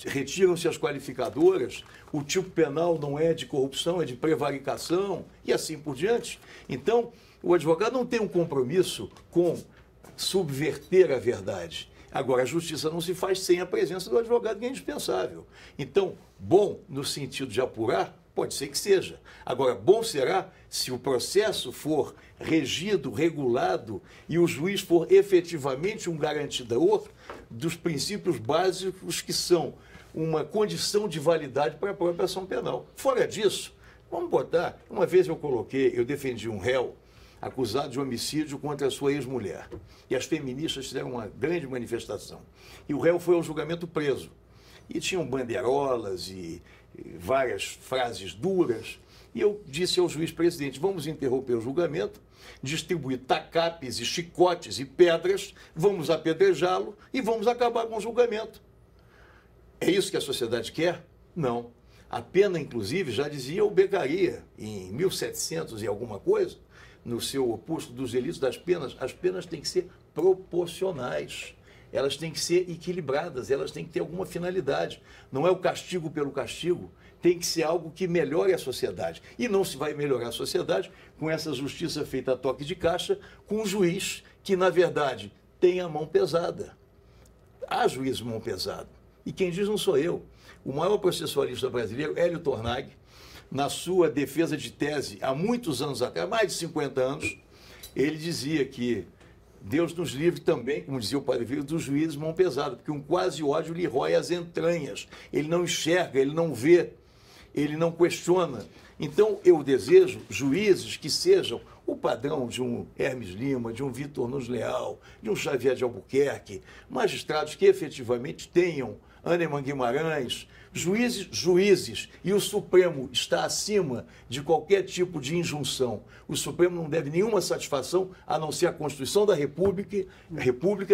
S2: retiram-se as qualificadoras, o tipo penal não é de corrupção, é de prevaricação e assim por diante. Então, o advogado não tem um compromisso com subverter a verdade. Agora, a justiça não se faz sem a presença do advogado, que é indispensável. Então, bom no sentido de apurar, pode ser que seja. Agora, bom será se o processo for regido, regulado e o juiz for efetivamente um garantidor dos princípios básicos que são uma condição de validade para a própria ação penal. Fora disso, vamos botar, uma vez eu defendi um réu acusado de homicídio contra a sua ex-mulher. E as feministas fizeram uma grande manifestação. E o réu foi ao julgamento preso. E tinham bandeirolas e várias frases duras. E eu disse ao juiz presidente, vamos interromper o julgamento, distribuir tacapes e chicotes e pedras, vamos apedrejá-lo e vamos acabar com o julgamento. É isso que a sociedade quer? Não. A pena, inclusive, já dizia o Beccaria, em 1700 e alguma coisa, no seu opúsculo dos delitos das penas, as penas têm que ser proporcionais. Elas têm que ser equilibradas, elas têm que ter alguma finalidade. Não é o castigo pelo castigo, tem que ser algo que melhore a sociedade. E não se vai melhorar a sociedade com essa justiça feita a toque de caixa, com um juiz que, na verdade, tem a mão pesada. Há juiz mão pesada. E quem diz não sou eu. O maior processualista brasileiro, Hélio Tornag, na sua defesa de tese, há muitos anos atrás, mais de 50 anos, ele dizia que Deus nos livre também, como dizia o Padre Vieira, dos juízes mão pesada, porque um quase ódio lhe rói as entranhas. Ele não enxerga, ele não vê, ele não questiona. Então, eu desejo juízes que sejam o padrão de um Hermes Lima, de um Vitor Nunes Leal, de um Xavier de Albuquerque, magistrados que efetivamente tenham Hahnemann Guimarães, juízes, e o Supremo está acima de qualquer tipo de injunção. O Supremo não deve nenhuma satisfação a não ser a Constituição da República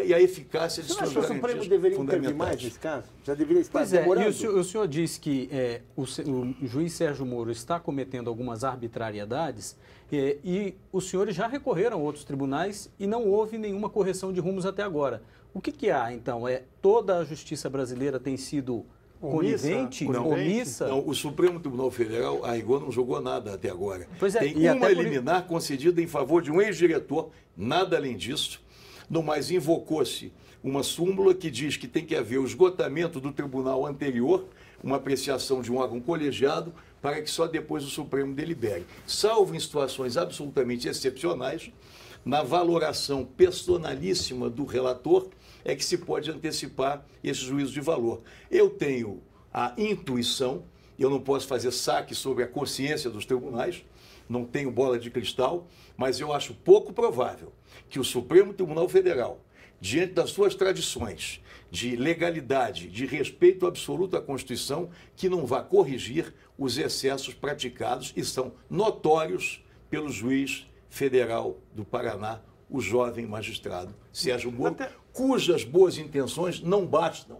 S2: e a eficácia de suas garantias fundamentais.
S1: Você acha que o Supremo deveria intervir mais nesse caso? Já deveria estar demorando?
S5: E o senhor diz que o juiz Sérgio Moro está cometendo algumas arbitrariedades e os senhores já recorreram a outros tribunais e não houve nenhuma correção de rumos até agora. O que há, então? Toda a justiça brasileira tem sido conivente, omissa?
S2: Não, o Supremo Tribunal Federal, a rigor, não jogou nada até agora.
S5: Tem
S2: uma liminar concedida em favor de um ex-diretor, nada além disso. No mais, invocou-se uma súmula que diz que tem que haver o esgotamento do tribunal anterior, uma apreciação de um órgão colegiado, para que só depois o Supremo delibere. Salvo em situações absolutamente excepcionais, na valoração personalíssima do relator, é que se pode antecipar esse juízo de valor. Eu tenho a intuição, eu não posso fazer saque sobre a consciência dos tribunais, não tenho bola de cristal, mas eu acho pouco provável que o Supremo Tribunal Federal, diante das suas tradições de legalidade, de respeito absoluto à Constituição, que não vá corrigir os excessos praticados e são notórios pelo juiz federal do Paraná, o jovem magistrado Sérgio Moro, cujas boas intenções não bastam.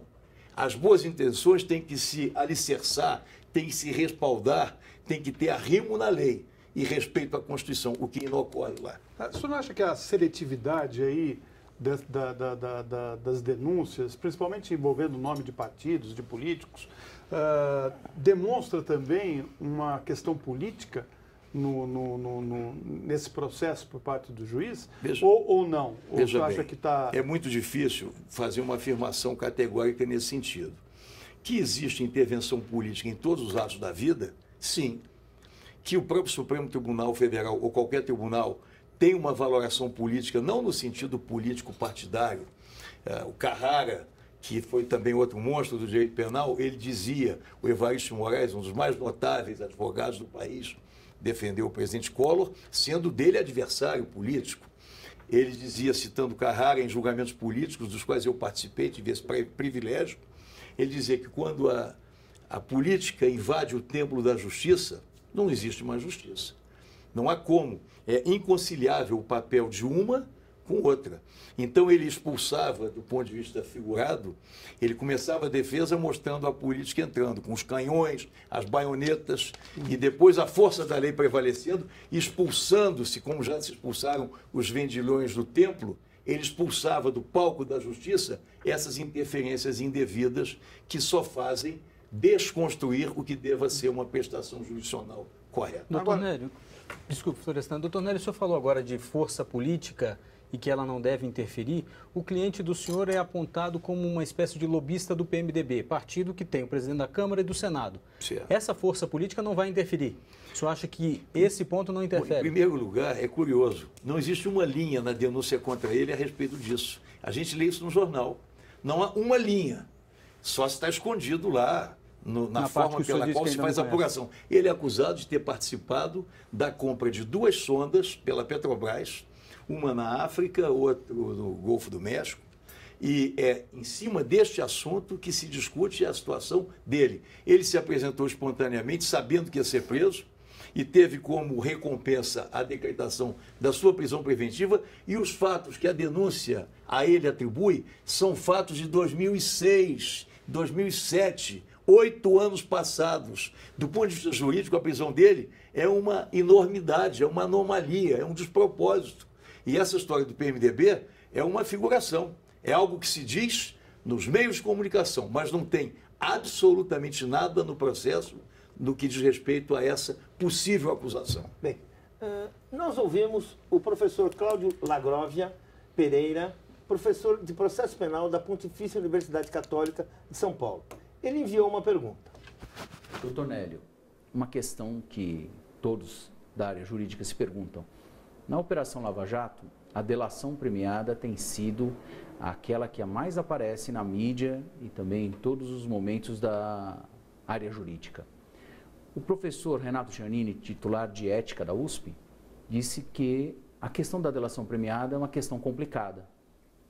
S2: As boas intenções têm que se alicerçar, têm que se respaldar, têm que ter arrimo na lei e respeito à Constituição, o que não ocorre lá.
S4: O senhor não acha que a seletividade aí das denúncias, principalmente envolvendo o nome de partidos, de políticos, demonstra também uma questão política nesse processo por parte do juiz? Ou não? Ou você acha que está...
S2: É muito difícil fazer uma afirmação categórica nesse sentido. Que existe intervenção política em todos os atos da vida? Sim. Que o próprio Supremo Tribunal Federal ou qualquer tribunal tem uma valoração política, não no sentido político partidário. O Carrara, que foi também outro monstro do direito penal, ele dizia, o Evaristo Moraes, um dos mais notáveis advogados do país, defendeu o presidente Collor, sendo dele adversário político. Ele dizia, citando Carrara em julgamentos políticos, dos quais eu participei, tive esse privilégio, ele dizia que quando a política invade o templo da justiça, não existe mais justiça. Não há como. É inconciliável o papel de uma com outra. Então ele expulsava, do ponto de vista figurado, ele começava a defesa mostrando a política entrando, com os canhões, as baionetas, e depois a força da lei prevalecendo, expulsando-se, como já se expulsaram os vendilhões do templo, ele expulsava do palco da justiça essas interferências indevidas que só fazem desconstruir o que deva ser uma prestação jurisdicional correta.
S5: Doutor Nélio, desculpe, Florestan. Doutor Nélio, o senhor falou agora de força política e que ela não deve interferir. O cliente do senhor é apontado como uma espécie de lobista do PMDB, partido que tem o presidente da Câmara e do Senado.
S2: Certo.
S5: Essa força política não vai interferir. O senhor acha que esse ponto não interfere?
S2: Bom, em primeiro lugar, é curioso. Não existe uma linha na denúncia contra ele a respeito disso. A gente lê isso no jornal. Não há uma linha. Só se está escondido lá, na forma pela qual se faz a apuração. Ele é acusado de ter participado da compra de 2 sondas pela Petrobras, uma na África, outra no Golfo do México, e é em cima deste assunto que se discute a situação dele. Ele se apresentou espontaneamente, sabendo que ia ser preso, e teve como recompensa a decretação da sua prisão preventiva, e os fatos que a denúncia a ele atribui são fatos de 2006, 2007, 8 anos passados. Do ponto de vista jurídico, a prisão dele é uma enormidade, é uma anomalia, é um despropósito. E essa história do PMDB é uma figuração, é algo que se diz nos meios de comunicação, mas não tem absolutamente nada no processo no que diz respeito a essa possível acusação.
S1: Bem, nós ouvimos o professor Cláudio Lagrovia Pereira, professor de processo penal da Pontifícia Universidade Católica de São Paulo. Ele enviou uma pergunta.
S8: Doutor Nélio, uma questão que todos da área jurídica se perguntam. Na Operação Lava Jato, a delação premiada tem sido aquela que mais aparece na mídia e também em todos os momentos da área jurídica. O professor Renato Giannini, titular de Ética da USP, disse que a questão da delação premiada é uma questão complicada,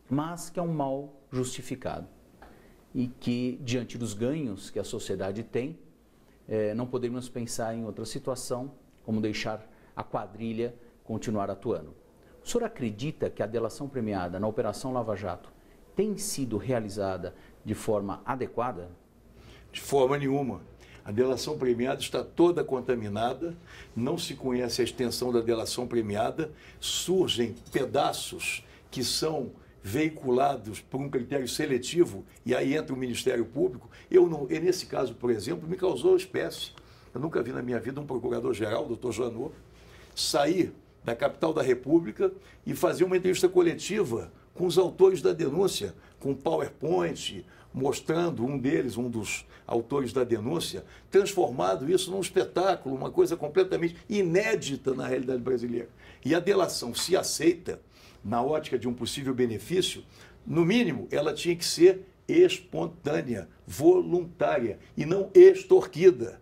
S8: mas que é um mal justificado e que, diante dos ganhos que a sociedade tem, não poderíamos pensar em outra situação, como deixar a quadrilha continuar atuando. O senhor acredita que a delação premiada na Operação Lava Jato tem sido realizada de forma adequada?
S2: De forma nenhuma. A delação premiada está toda contaminada, não se conhece a extensão da delação premiada, surgem pedaços que são veiculados por um critério seletivo, e aí entra o Ministério Público. E nesse caso, por exemplo, me causou espécie. Eu nunca vi na minha vida um procurador-geral, doutor Janot, sair da capital da República e fazer uma entrevista coletiva com os autores da denúncia, com PowerPoint, mostrando um dos autores da denúncia, transformado isso num espetáculo, uma coisa completamente inédita na realidade brasileira. E a delação, se aceita, na ótica de um possível benefício, no mínimo, ela tinha que ser espontânea, voluntária e não extorquida.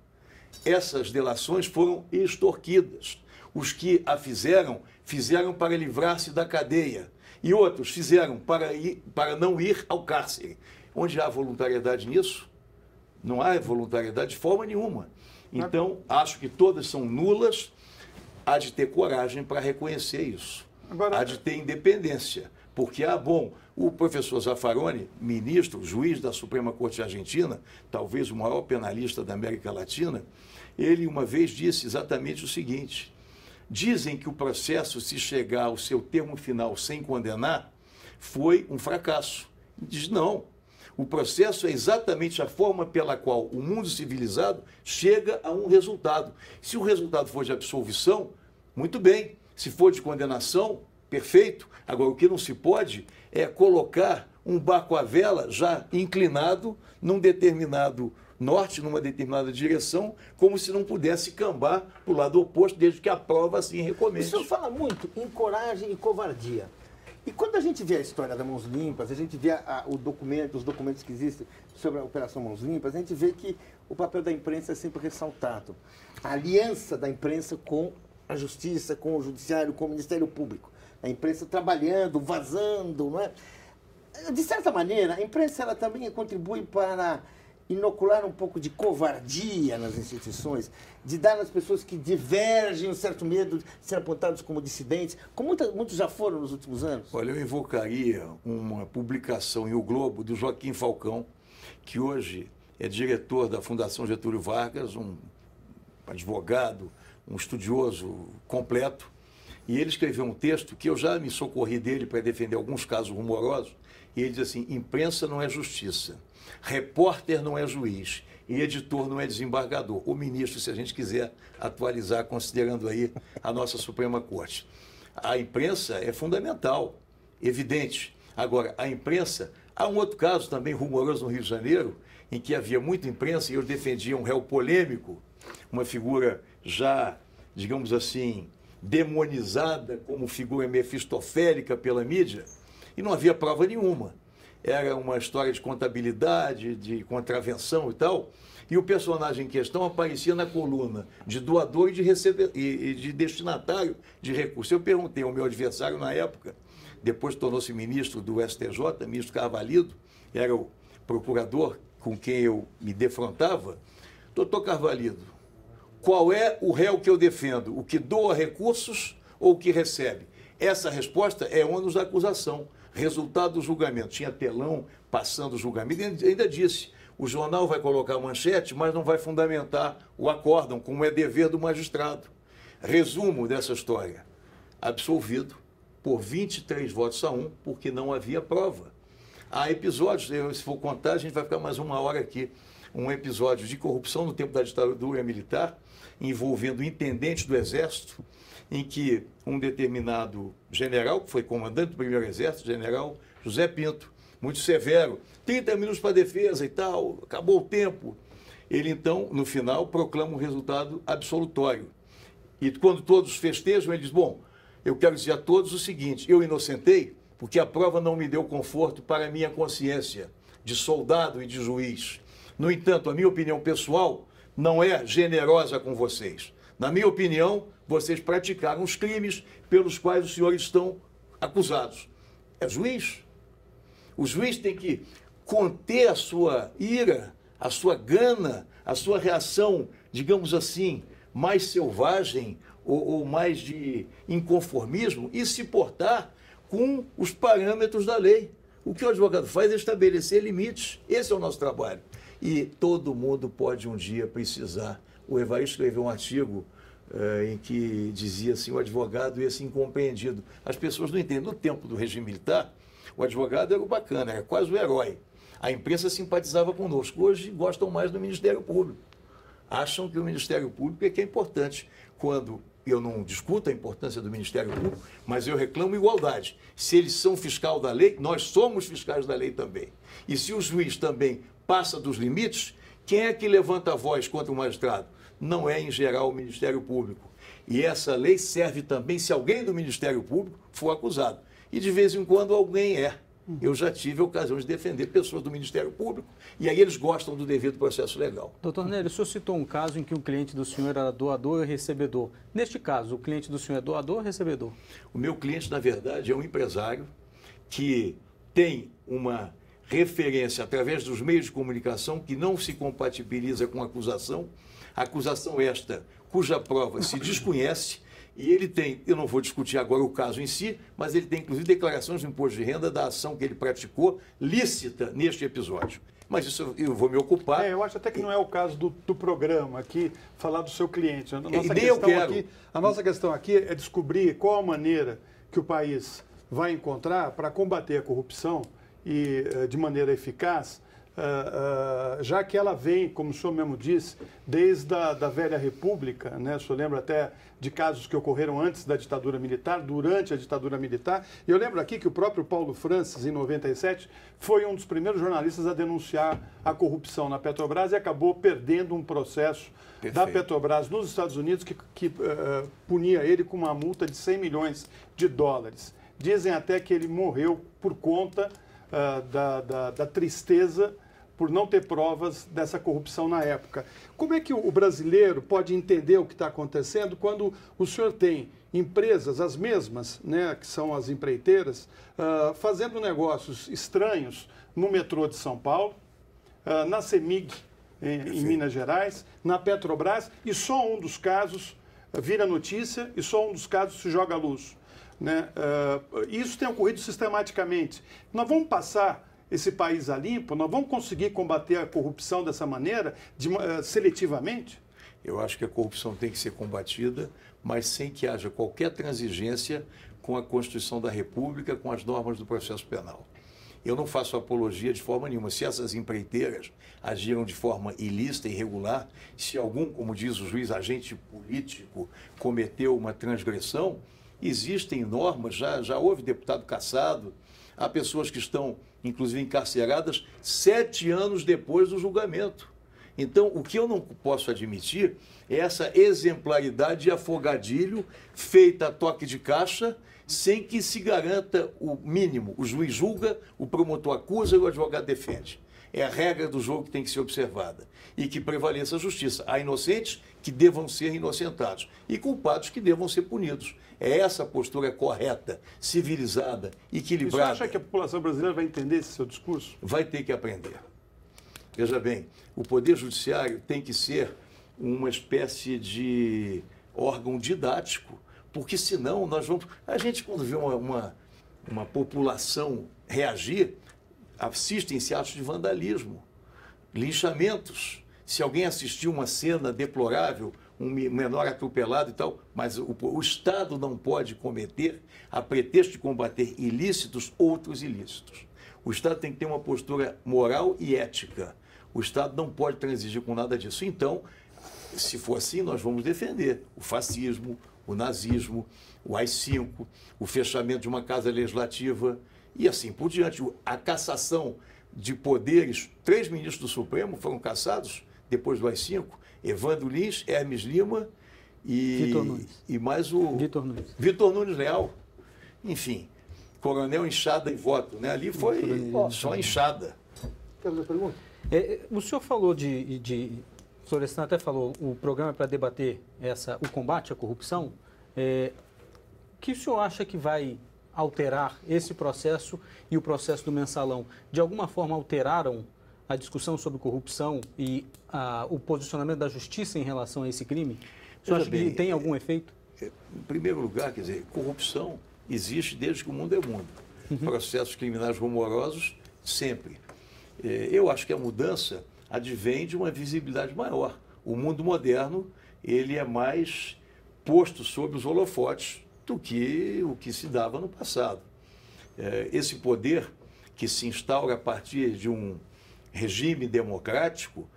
S2: Essas delações foram extorquidas. Os que a fizeram para livrar-se da cadeia. E outros fizeram para não ir ao cárcere. Onde há voluntariedade nisso? Não há voluntariedade de forma nenhuma. Então, acho que todas são nulas. Há de ter coragem para reconhecer isso. Há de ter independência. Porque, o professor Zaffaroni, ministro, juiz da Suprema Corte Argentina, talvez o maior penalista da América Latina, ele uma vez disse exatamente o seguinte: dizem que o processo, se chegar ao seu termo final sem condenar, foi um fracasso. Diz, não. O processo é exatamente a forma pela qual o mundo civilizado chega a um resultado. Se o resultado for de absolvição, muito bem. Se for de condenação, perfeito. Agora, o que não se pode é colocar um barco à vela já inclinado num determinado norte, numa determinada direção, como se não pudesse cambar para o lado oposto, desde que a prova assim recomende.
S1: O senhor fala muito em coragem e covardia. E quando a gente vê a história da Mãos Limpas, a gente vê os documentos que existem sobre a Operação Mãos Limpas, a gente vê que o papel da imprensa é sempre ressaltado. A aliança da imprensa com a Justiça, com o Judiciário, com o Ministério Público. A imprensa trabalhando, vazando, não é? De certa maneira, a imprensa ela também contribui para inocular um pouco de covardia nas instituições, de dar às pessoas que divergem um certo medo de ser apontados como dissidentes, como muitos já foram nos últimos anos.
S2: Olha, eu invocaria uma publicação em O Globo do Joaquim Falcão, que hoje é diretor da Fundação Getúlio Vargas, um advogado, um estudioso completo, e ele escreveu um texto que eu já me socorri dele para defender alguns casos rumorosos, e ele diz assim: imprensa não é justiça, repórter não é juiz e editor não é desembargador. O ministro, se a gente quiser atualizar, considerando aí a nossa Suprema Corte. A imprensa é fundamental, evidente. Agora, a imprensa... Há um outro caso também rumoroso no Rio de Janeiro, em que havia muita imprensa e eu defendia um réu polêmico, uma figura já, digamos assim, demonizada como figura mefistofélica pela mídia, e não havia prova nenhuma. Era uma história de contabilidade, de contravenção e tal, e o personagem em questão aparecia na coluna de doador e de destinatário de recursos. Eu perguntei ao meu adversário na época, depois tornou-se ministro do STJ, ministro Carvalhido, era o procurador com quem eu me defrontava: doutor Carvalhido, qual é o réu que eu defendo? O que doa recursos ou o que recebe? Essa resposta é ônus da acusação. Resultado do julgamento. Tinha telão passando o julgamento. E ainda disse: o jornal vai colocar a manchete, mas não vai fundamentar o acórdão, como é dever do magistrado. Resumo dessa história: absolvido por 23 votos a 1, porque não havia prova. Há episódios, se for contar, a gente vai ficar mais uma hora aqui. Um episódio de corrupção no tempo da ditadura militar, envolvendo intendentes do Exército, em que um determinado general, que foi comandante do primeiro Exército, general José Pinto, muito severo, 30 minutos para a defesa e tal, acabou o tempo. Ele, então, no final, proclama um resultado absolutório. E quando todos festejam, ele diz: bom, eu quero dizer a todos o seguinte: eu inocentei porque a prova não me deu conforto para a minha consciência de soldado e de juiz. No entanto, a minha opinião pessoal não é generosa com vocês. Na minha opinião, vocês praticaram os crimes pelos quais os senhores estão acusados. É juiz. O juiz tem que conter a sua ira, a sua gana, a sua reação, digamos assim, mais selvagem ou mais de inconformismo e se portar com os parâmetros da lei. O que o advogado faz é estabelecer limites. Esse é o nosso trabalho. E todo mundo pode um dia precisar. O Evaristo escreveu um artigo em que dizia assim, o advogado ia ser incompreendido. As pessoas não entendem. No tempo do regime militar, o advogado era o bacana, era quase o herói. A imprensa simpatizava conosco. Hoje gostam mais do Ministério Público. Acham que o Ministério Público é que é importante. Quando eu não discuto a importância do Ministério Público, mas eu reclamo igualdade. Se eles são fiscal da lei, nós somos fiscais da lei também. E se o juiz também passa dos limites, quem é que levanta a voz contra o magistrado? Não é, em geral, o Ministério Público. E essa lei serve também se alguém do Ministério Público for acusado. E de vez em quando alguém é. Eu já tive a ocasião de defender pessoas do Ministério Público e aí eles gostam do devido processo legal.
S5: Doutor Nélio, o senhor citou um caso em que o cliente do senhor era doador e recebedor. Neste caso, o cliente do senhor é doador ou recebedor?
S2: O meu cliente, na verdade, é um empresário que tem uma referência através dos meios de comunicação que não se compatibiliza com a acusação esta cuja prova se desconhece. E ele tem, eu não vou discutir agora o caso em si, mas ele tem inclusive declarações de imposto de renda da ação que ele praticou lícita neste episódio. Mas isso eu vou me ocupar.
S4: Eu acho até que não é o caso do programa aqui, falar do seu cliente. A nossa questão aqui é descobrir qual a maneira que o país vai encontrar para combater a corrupção e de maneira eficaz, já que ela vem, como o senhor mesmo disse, desde a da velha república, né? O senhor lembra até de casos que ocorreram antes da ditadura militar, durante a ditadura militar. E eu lembro aqui que o próprio Paulo Francis, em 97, foi um dos primeiros jornalistas a denunciar a corrupção na Petrobras e acabou perdendo um processo da Petrobras nos Estados Unidos que punia ele com uma multa de 100 milhões de dólares. Dizem até que ele morreu por conta da tristeza por não ter provas dessa corrupção na época. Como é que o brasileiro pode entender o que está acontecendo quando o senhor tem empresas, as mesmas, né, que são as empreiteiras, fazendo negócios estranhos no metrô de São Paulo, na CEMIG, em Minas Gerais, na Petrobras, e só um dos casos vira notícia e só um dos casos se joga à luz, né? Isso tem ocorrido sistematicamente. Nós vamos passar esse país a limpo? Nós vamos conseguir combater a corrupção dessa maneira, seletivamente?
S2: Eu acho que a corrupção tem que ser combatida, mas sem que haja qualquer transigência com a Constituição da República, com as normas do processo penal. Eu não faço apologia de forma nenhuma. Se essas empreiteiras agiram de forma ilícita e irregular, se algum, como diz o juiz, agente político cometeu uma transgressão, existem normas, já houve deputado cassado, há pessoas que estão, inclusive, encarceradas 7 anos depois do julgamento. Então, o que eu não posso admitir é essa exemplaridade e afogadilho feita a toque de caixa, sem que se garanta o mínimo. O juiz julga, o promotor acusa e o advogado defende. É a regra do jogo que tem que ser observada. E que prevaleça a justiça. Há inocentes que devam ser inocentados e culpados que devam ser punidos. É essa a postura correta, civilizada, equilibrada.
S4: Você acha que a população brasileira vai entender esse seu discurso?
S2: Vai ter que aprender. Veja bem, o Poder Judiciário tem que ser uma espécie de órgão didático, porque senão nós vamos... A gente, quando vê uma população reagir, assistem-se atos de vandalismo, linchamentos. Se alguém assistiu uma cena deplorável, um menor atropelado e tal, mas o Estado não pode cometer, a pretexto de combater ilícitos, outros ilícitos. O Estado tem que ter uma postura moral e ética. O Estado não pode transigir com nada disso. Então, se for assim, nós vamos defender o fascismo, o nazismo, o AI-5, o fechamento de uma casa legislativa e assim por diante. A cassação de poderes, 3 ministros do Supremo foram cassados depois do AI-5, Evandro Lins, Hermes Lima e mais o Vitor Nunes Leal. Enfim, coronel inchada e voto, né? Ali foi só inchada.
S1: Quer fazer pergunta?
S5: O senhor falou de Florestan até falou, o programa é para debater o combate à corrupção. O que o senhor acha que vai alterar esse processo e o processo do mensalão? De alguma forma alteraram a discussão sobre corrupção e o posicionamento da justiça em relação a esse crime? O senhor acha que tem algum efeito?
S2: Em primeiro lugar, quer dizer, corrupção existe desde que o mundo é mundo. Processos criminais rumorosos, sempre. Eu acho que a mudança advém de uma visibilidade maior. O mundo moderno, ele é mais posto sob os holofotes do que o que se dava no passado. Esse poder que se instaura a partir de um regime democrático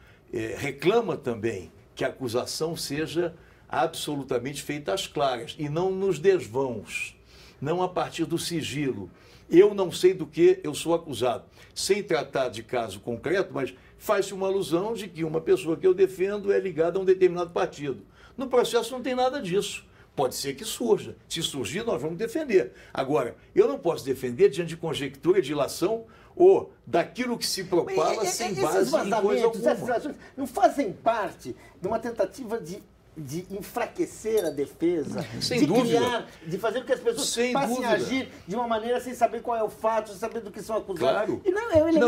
S2: reclama também que a acusação seja absolutamente feita às claras e não nos desvãos, não a partir do sigilo. Eu não sei do que eu sou acusado, sem tratar de caso concreto, mas faz-se uma alusão de que uma pessoa que eu defendo é ligada a um determinado partido. No processo não tem nada disso. Pode ser que surja. Se surgir, nós vamos defender. Agora, eu não posso defender diante de conjectura, de ilação ou daquilo que se propala sem base em coisa alguma.
S1: Essas não fazem parte de uma tentativa de enfraquecer a defesa,
S2: sem dúvida,
S1: criar, de fazer com que as pessoas passem a agir de uma maneira sem saber qual é o fato, sem saber do que são acusados.
S2: Claro.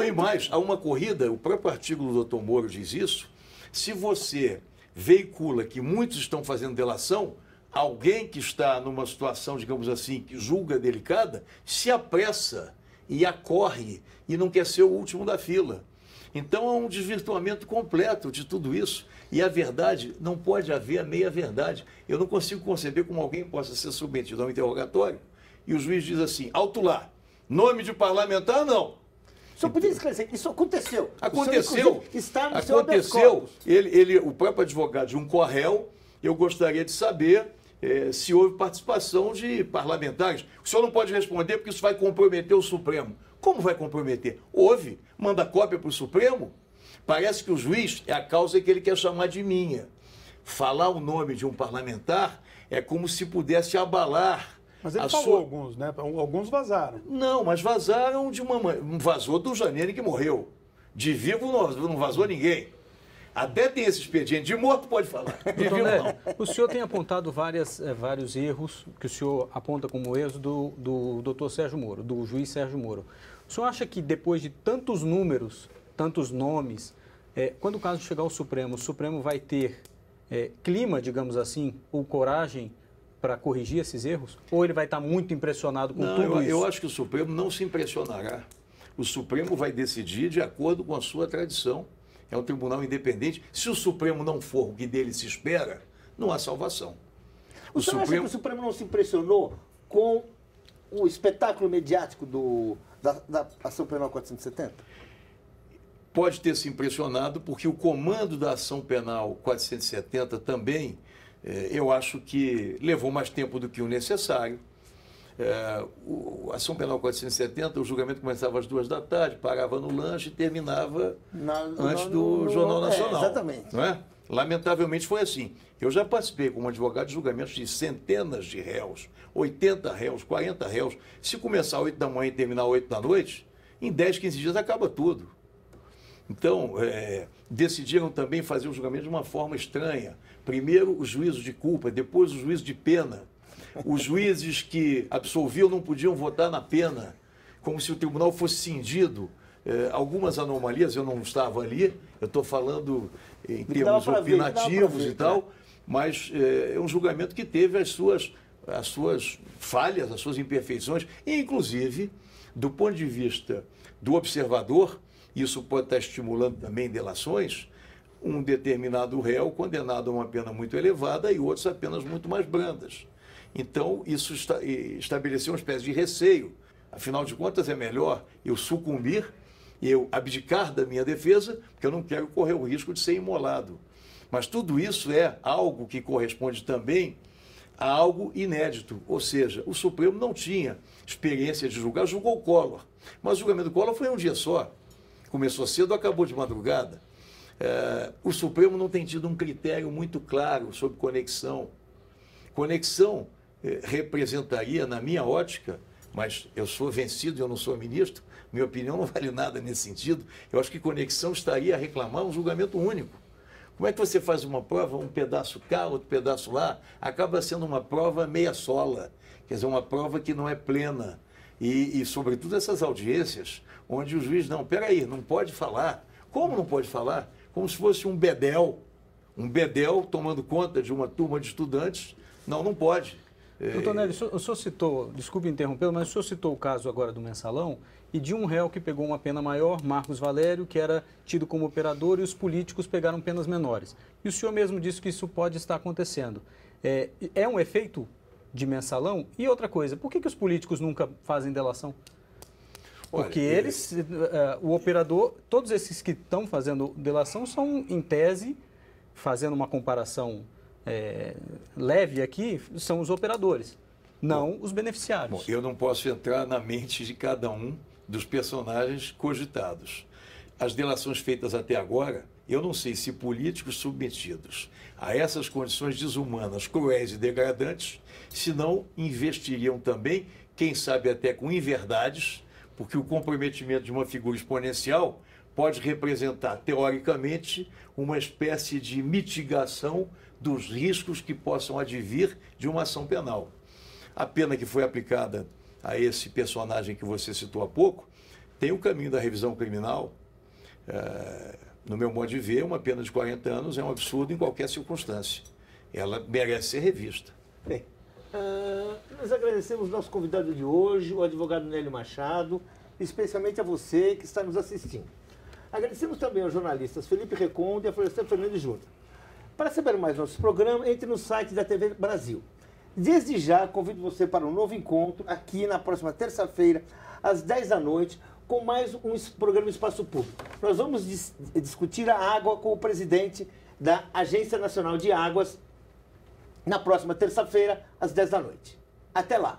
S2: E mais, há uma corrida, o próprio artigo do Dr. Moro diz isso, se você veicula que muitos estão fazendo delação, alguém que está numa situação, digamos assim, que julga delicada, se apressa e acorre e não quer ser o último da fila. Então há um desvirtuamento completo de tudo isso. E a verdade, não pode haver a meia-verdade. Eu não consigo conceber como alguém possa ser submetido a um interrogatório e o juiz diz assim, alto lá, nome de parlamentar, não.
S1: O senhor podia esclarecer, isso aconteceu.
S2: Aconteceu.
S1: Está no seu
S2: Aconteceu. O próprio advogado de um corréu, eu gostaria de saber se houve participação de parlamentares. O senhor não pode responder porque isso vai comprometer o Supremo. Como vai comprometer? Houve. Manda cópia para o Supremo. Parece que o juiz é a causa que ele quer chamar de minha. Falar o nome de um parlamentar é como se pudesse abalar.
S4: Mas ele falou alguns, né? Alguns vazaram.
S2: Não, mas vazaram de uma maneira. Vazou do Janine que morreu. De vivo não vazou ninguém. Até tem esse expediente. De morto pode falar. De vivo não.
S5: O senhor tem apontado vários erros que o senhor aponta como erros do doutor Sérgio Moro, do juiz Sérgio Moro. O senhor acha que depois de tantos números, tantos nomes, quando o caso chegar ao Supremo, o Supremo vai ter clima, digamos assim, ou coragem para corrigir esses erros? Ou ele vai estar muito impressionado com tudo isso?
S2: Eu acho que o Supremo não se impressionará. O Supremo vai decidir de acordo com a sua tradição. É um tribunal independente. Se o Supremo não for o que dele se espera, não há salvação.
S1: O senhor acha que o Supremo não se impressionou com o espetáculo mediático da Ação Penal 470?
S2: Pode ter se impressionado, porque o comando da Ação Penal 470 também, eu acho que levou mais tempo do que o necessário. A Ação Penal 470, o julgamento começava às 2 da tarde, parava no lanche e terminava antes do Jornal Nacional.
S1: Exatamente.
S2: Não é? Lamentavelmente foi assim. Eu já participei como advogado de julgamentos de centenas de réus, 80 réus, 40 réus. Se começar às 8 da manhã e terminar às 8 da noite, em 10, 15 dias acaba tudo. Então, decidiram também fazer o julgamento de uma forma estranha. Primeiro o juízo de culpa, depois o juízo de pena. Os juízes que absolviam não podiam votar na pena, como se o tribunal fosse cindido. Algumas anomalias, eu não estava ali, eu estou falando em termos opinativos e tal, mas é um julgamento que teve as suas falhas, as suas imperfeições, e inclusive, do ponto de vista do observador, isso pode estar estimulando também delações, um determinado réu condenado a uma pena muito elevada e outros a penas muito mais brandas. Então, isso estabeleceu uma espécie de receio. Afinal de contas, é melhor eu sucumbir, eu abdicar da minha defesa, porque eu não quero correr o risco de ser imolado. Mas tudo isso é algo que corresponde também a algo inédito. Ou seja, o Supremo não tinha experiência de julgar, julgou o Collor. Mas o julgamento do Collor foi um dia só. Começou cedo, acabou de madrugada. O Supremo não tem tido um critério muito claro sobre conexão. Conexão representaria, na minha ótica, mas eu sou vencido e eu não sou ministro, minha opinião não vale nada nesse sentido, eu acho que conexão estaria a reclamar um julgamento único. Como é que você faz uma prova, um pedaço cá, outro pedaço lá? Acaba sendo uma prova meia sola, quer dizer, uma prova que não é plena. E sobretudo, essas audiências, onde o juiz, não, peraí, não pode falar. Como não pode falar? Como se fosse um bedel tomando conta de uma turma de estudantes. Não, não pode.
S5: Doutor Nélio, o senhor citou, desculpe interrompê-lo, mas o senhor citou o caso agora do mensalão e de um réu que pegou uma pena maior, Marcos Valério, que era tido como operador, e os políticos pegaram penas menores. E o senhor mesmo disse que isso pode estar acontecendo. É um efeito de mensalão? E outra coisa, por que os políticos nunca fazem delação? Porque eles, o operador, todos esses que estão fazendo delação são, em tese, fazendo uma comparação leve aqui, são os operadores, não os beneficiários.
S2: Bom, eu não posso entrar na mente de cada um dos personagens cogitados. As delações feitas até agora, eu não sei se políticos submetidos a essas condições desumanas, cruéis e degradantes, se não investiriam também, quem sabe até com inverdades, porque o comprometimento de uma figura exponencial pode representar, teoricamente, uma espécie de mitigação dos riscos que possam advir de uma ação penal. A pena que foi aplicada a esse personagem que você citou há pouco tem o caminho da revisão criminal. No meu modo de ver, uma pena de 40 anos é um absurdo em qualquer circunstância. Ela merece ser revista.
S1: Bem, nós agradecemos o nosso convidado de hoje, o advogado Nélio Machado, especialmente a você que está nos assistindo. Agradecemos também aos jornalistas Felipe Recondo e a Florestan Fernandes Júnior. Para saber mais do nosso programa, entre no site da TV Brasil. Desde já, convido você para um novo encontro aqui na próxima terça-feira, às 10 da noite, com mais um programa Espaço Público. Nós vamos discutir a água com o presidente da Agência Nacional de Águas na próxima terça-feira, às 10 da noite. Até lá!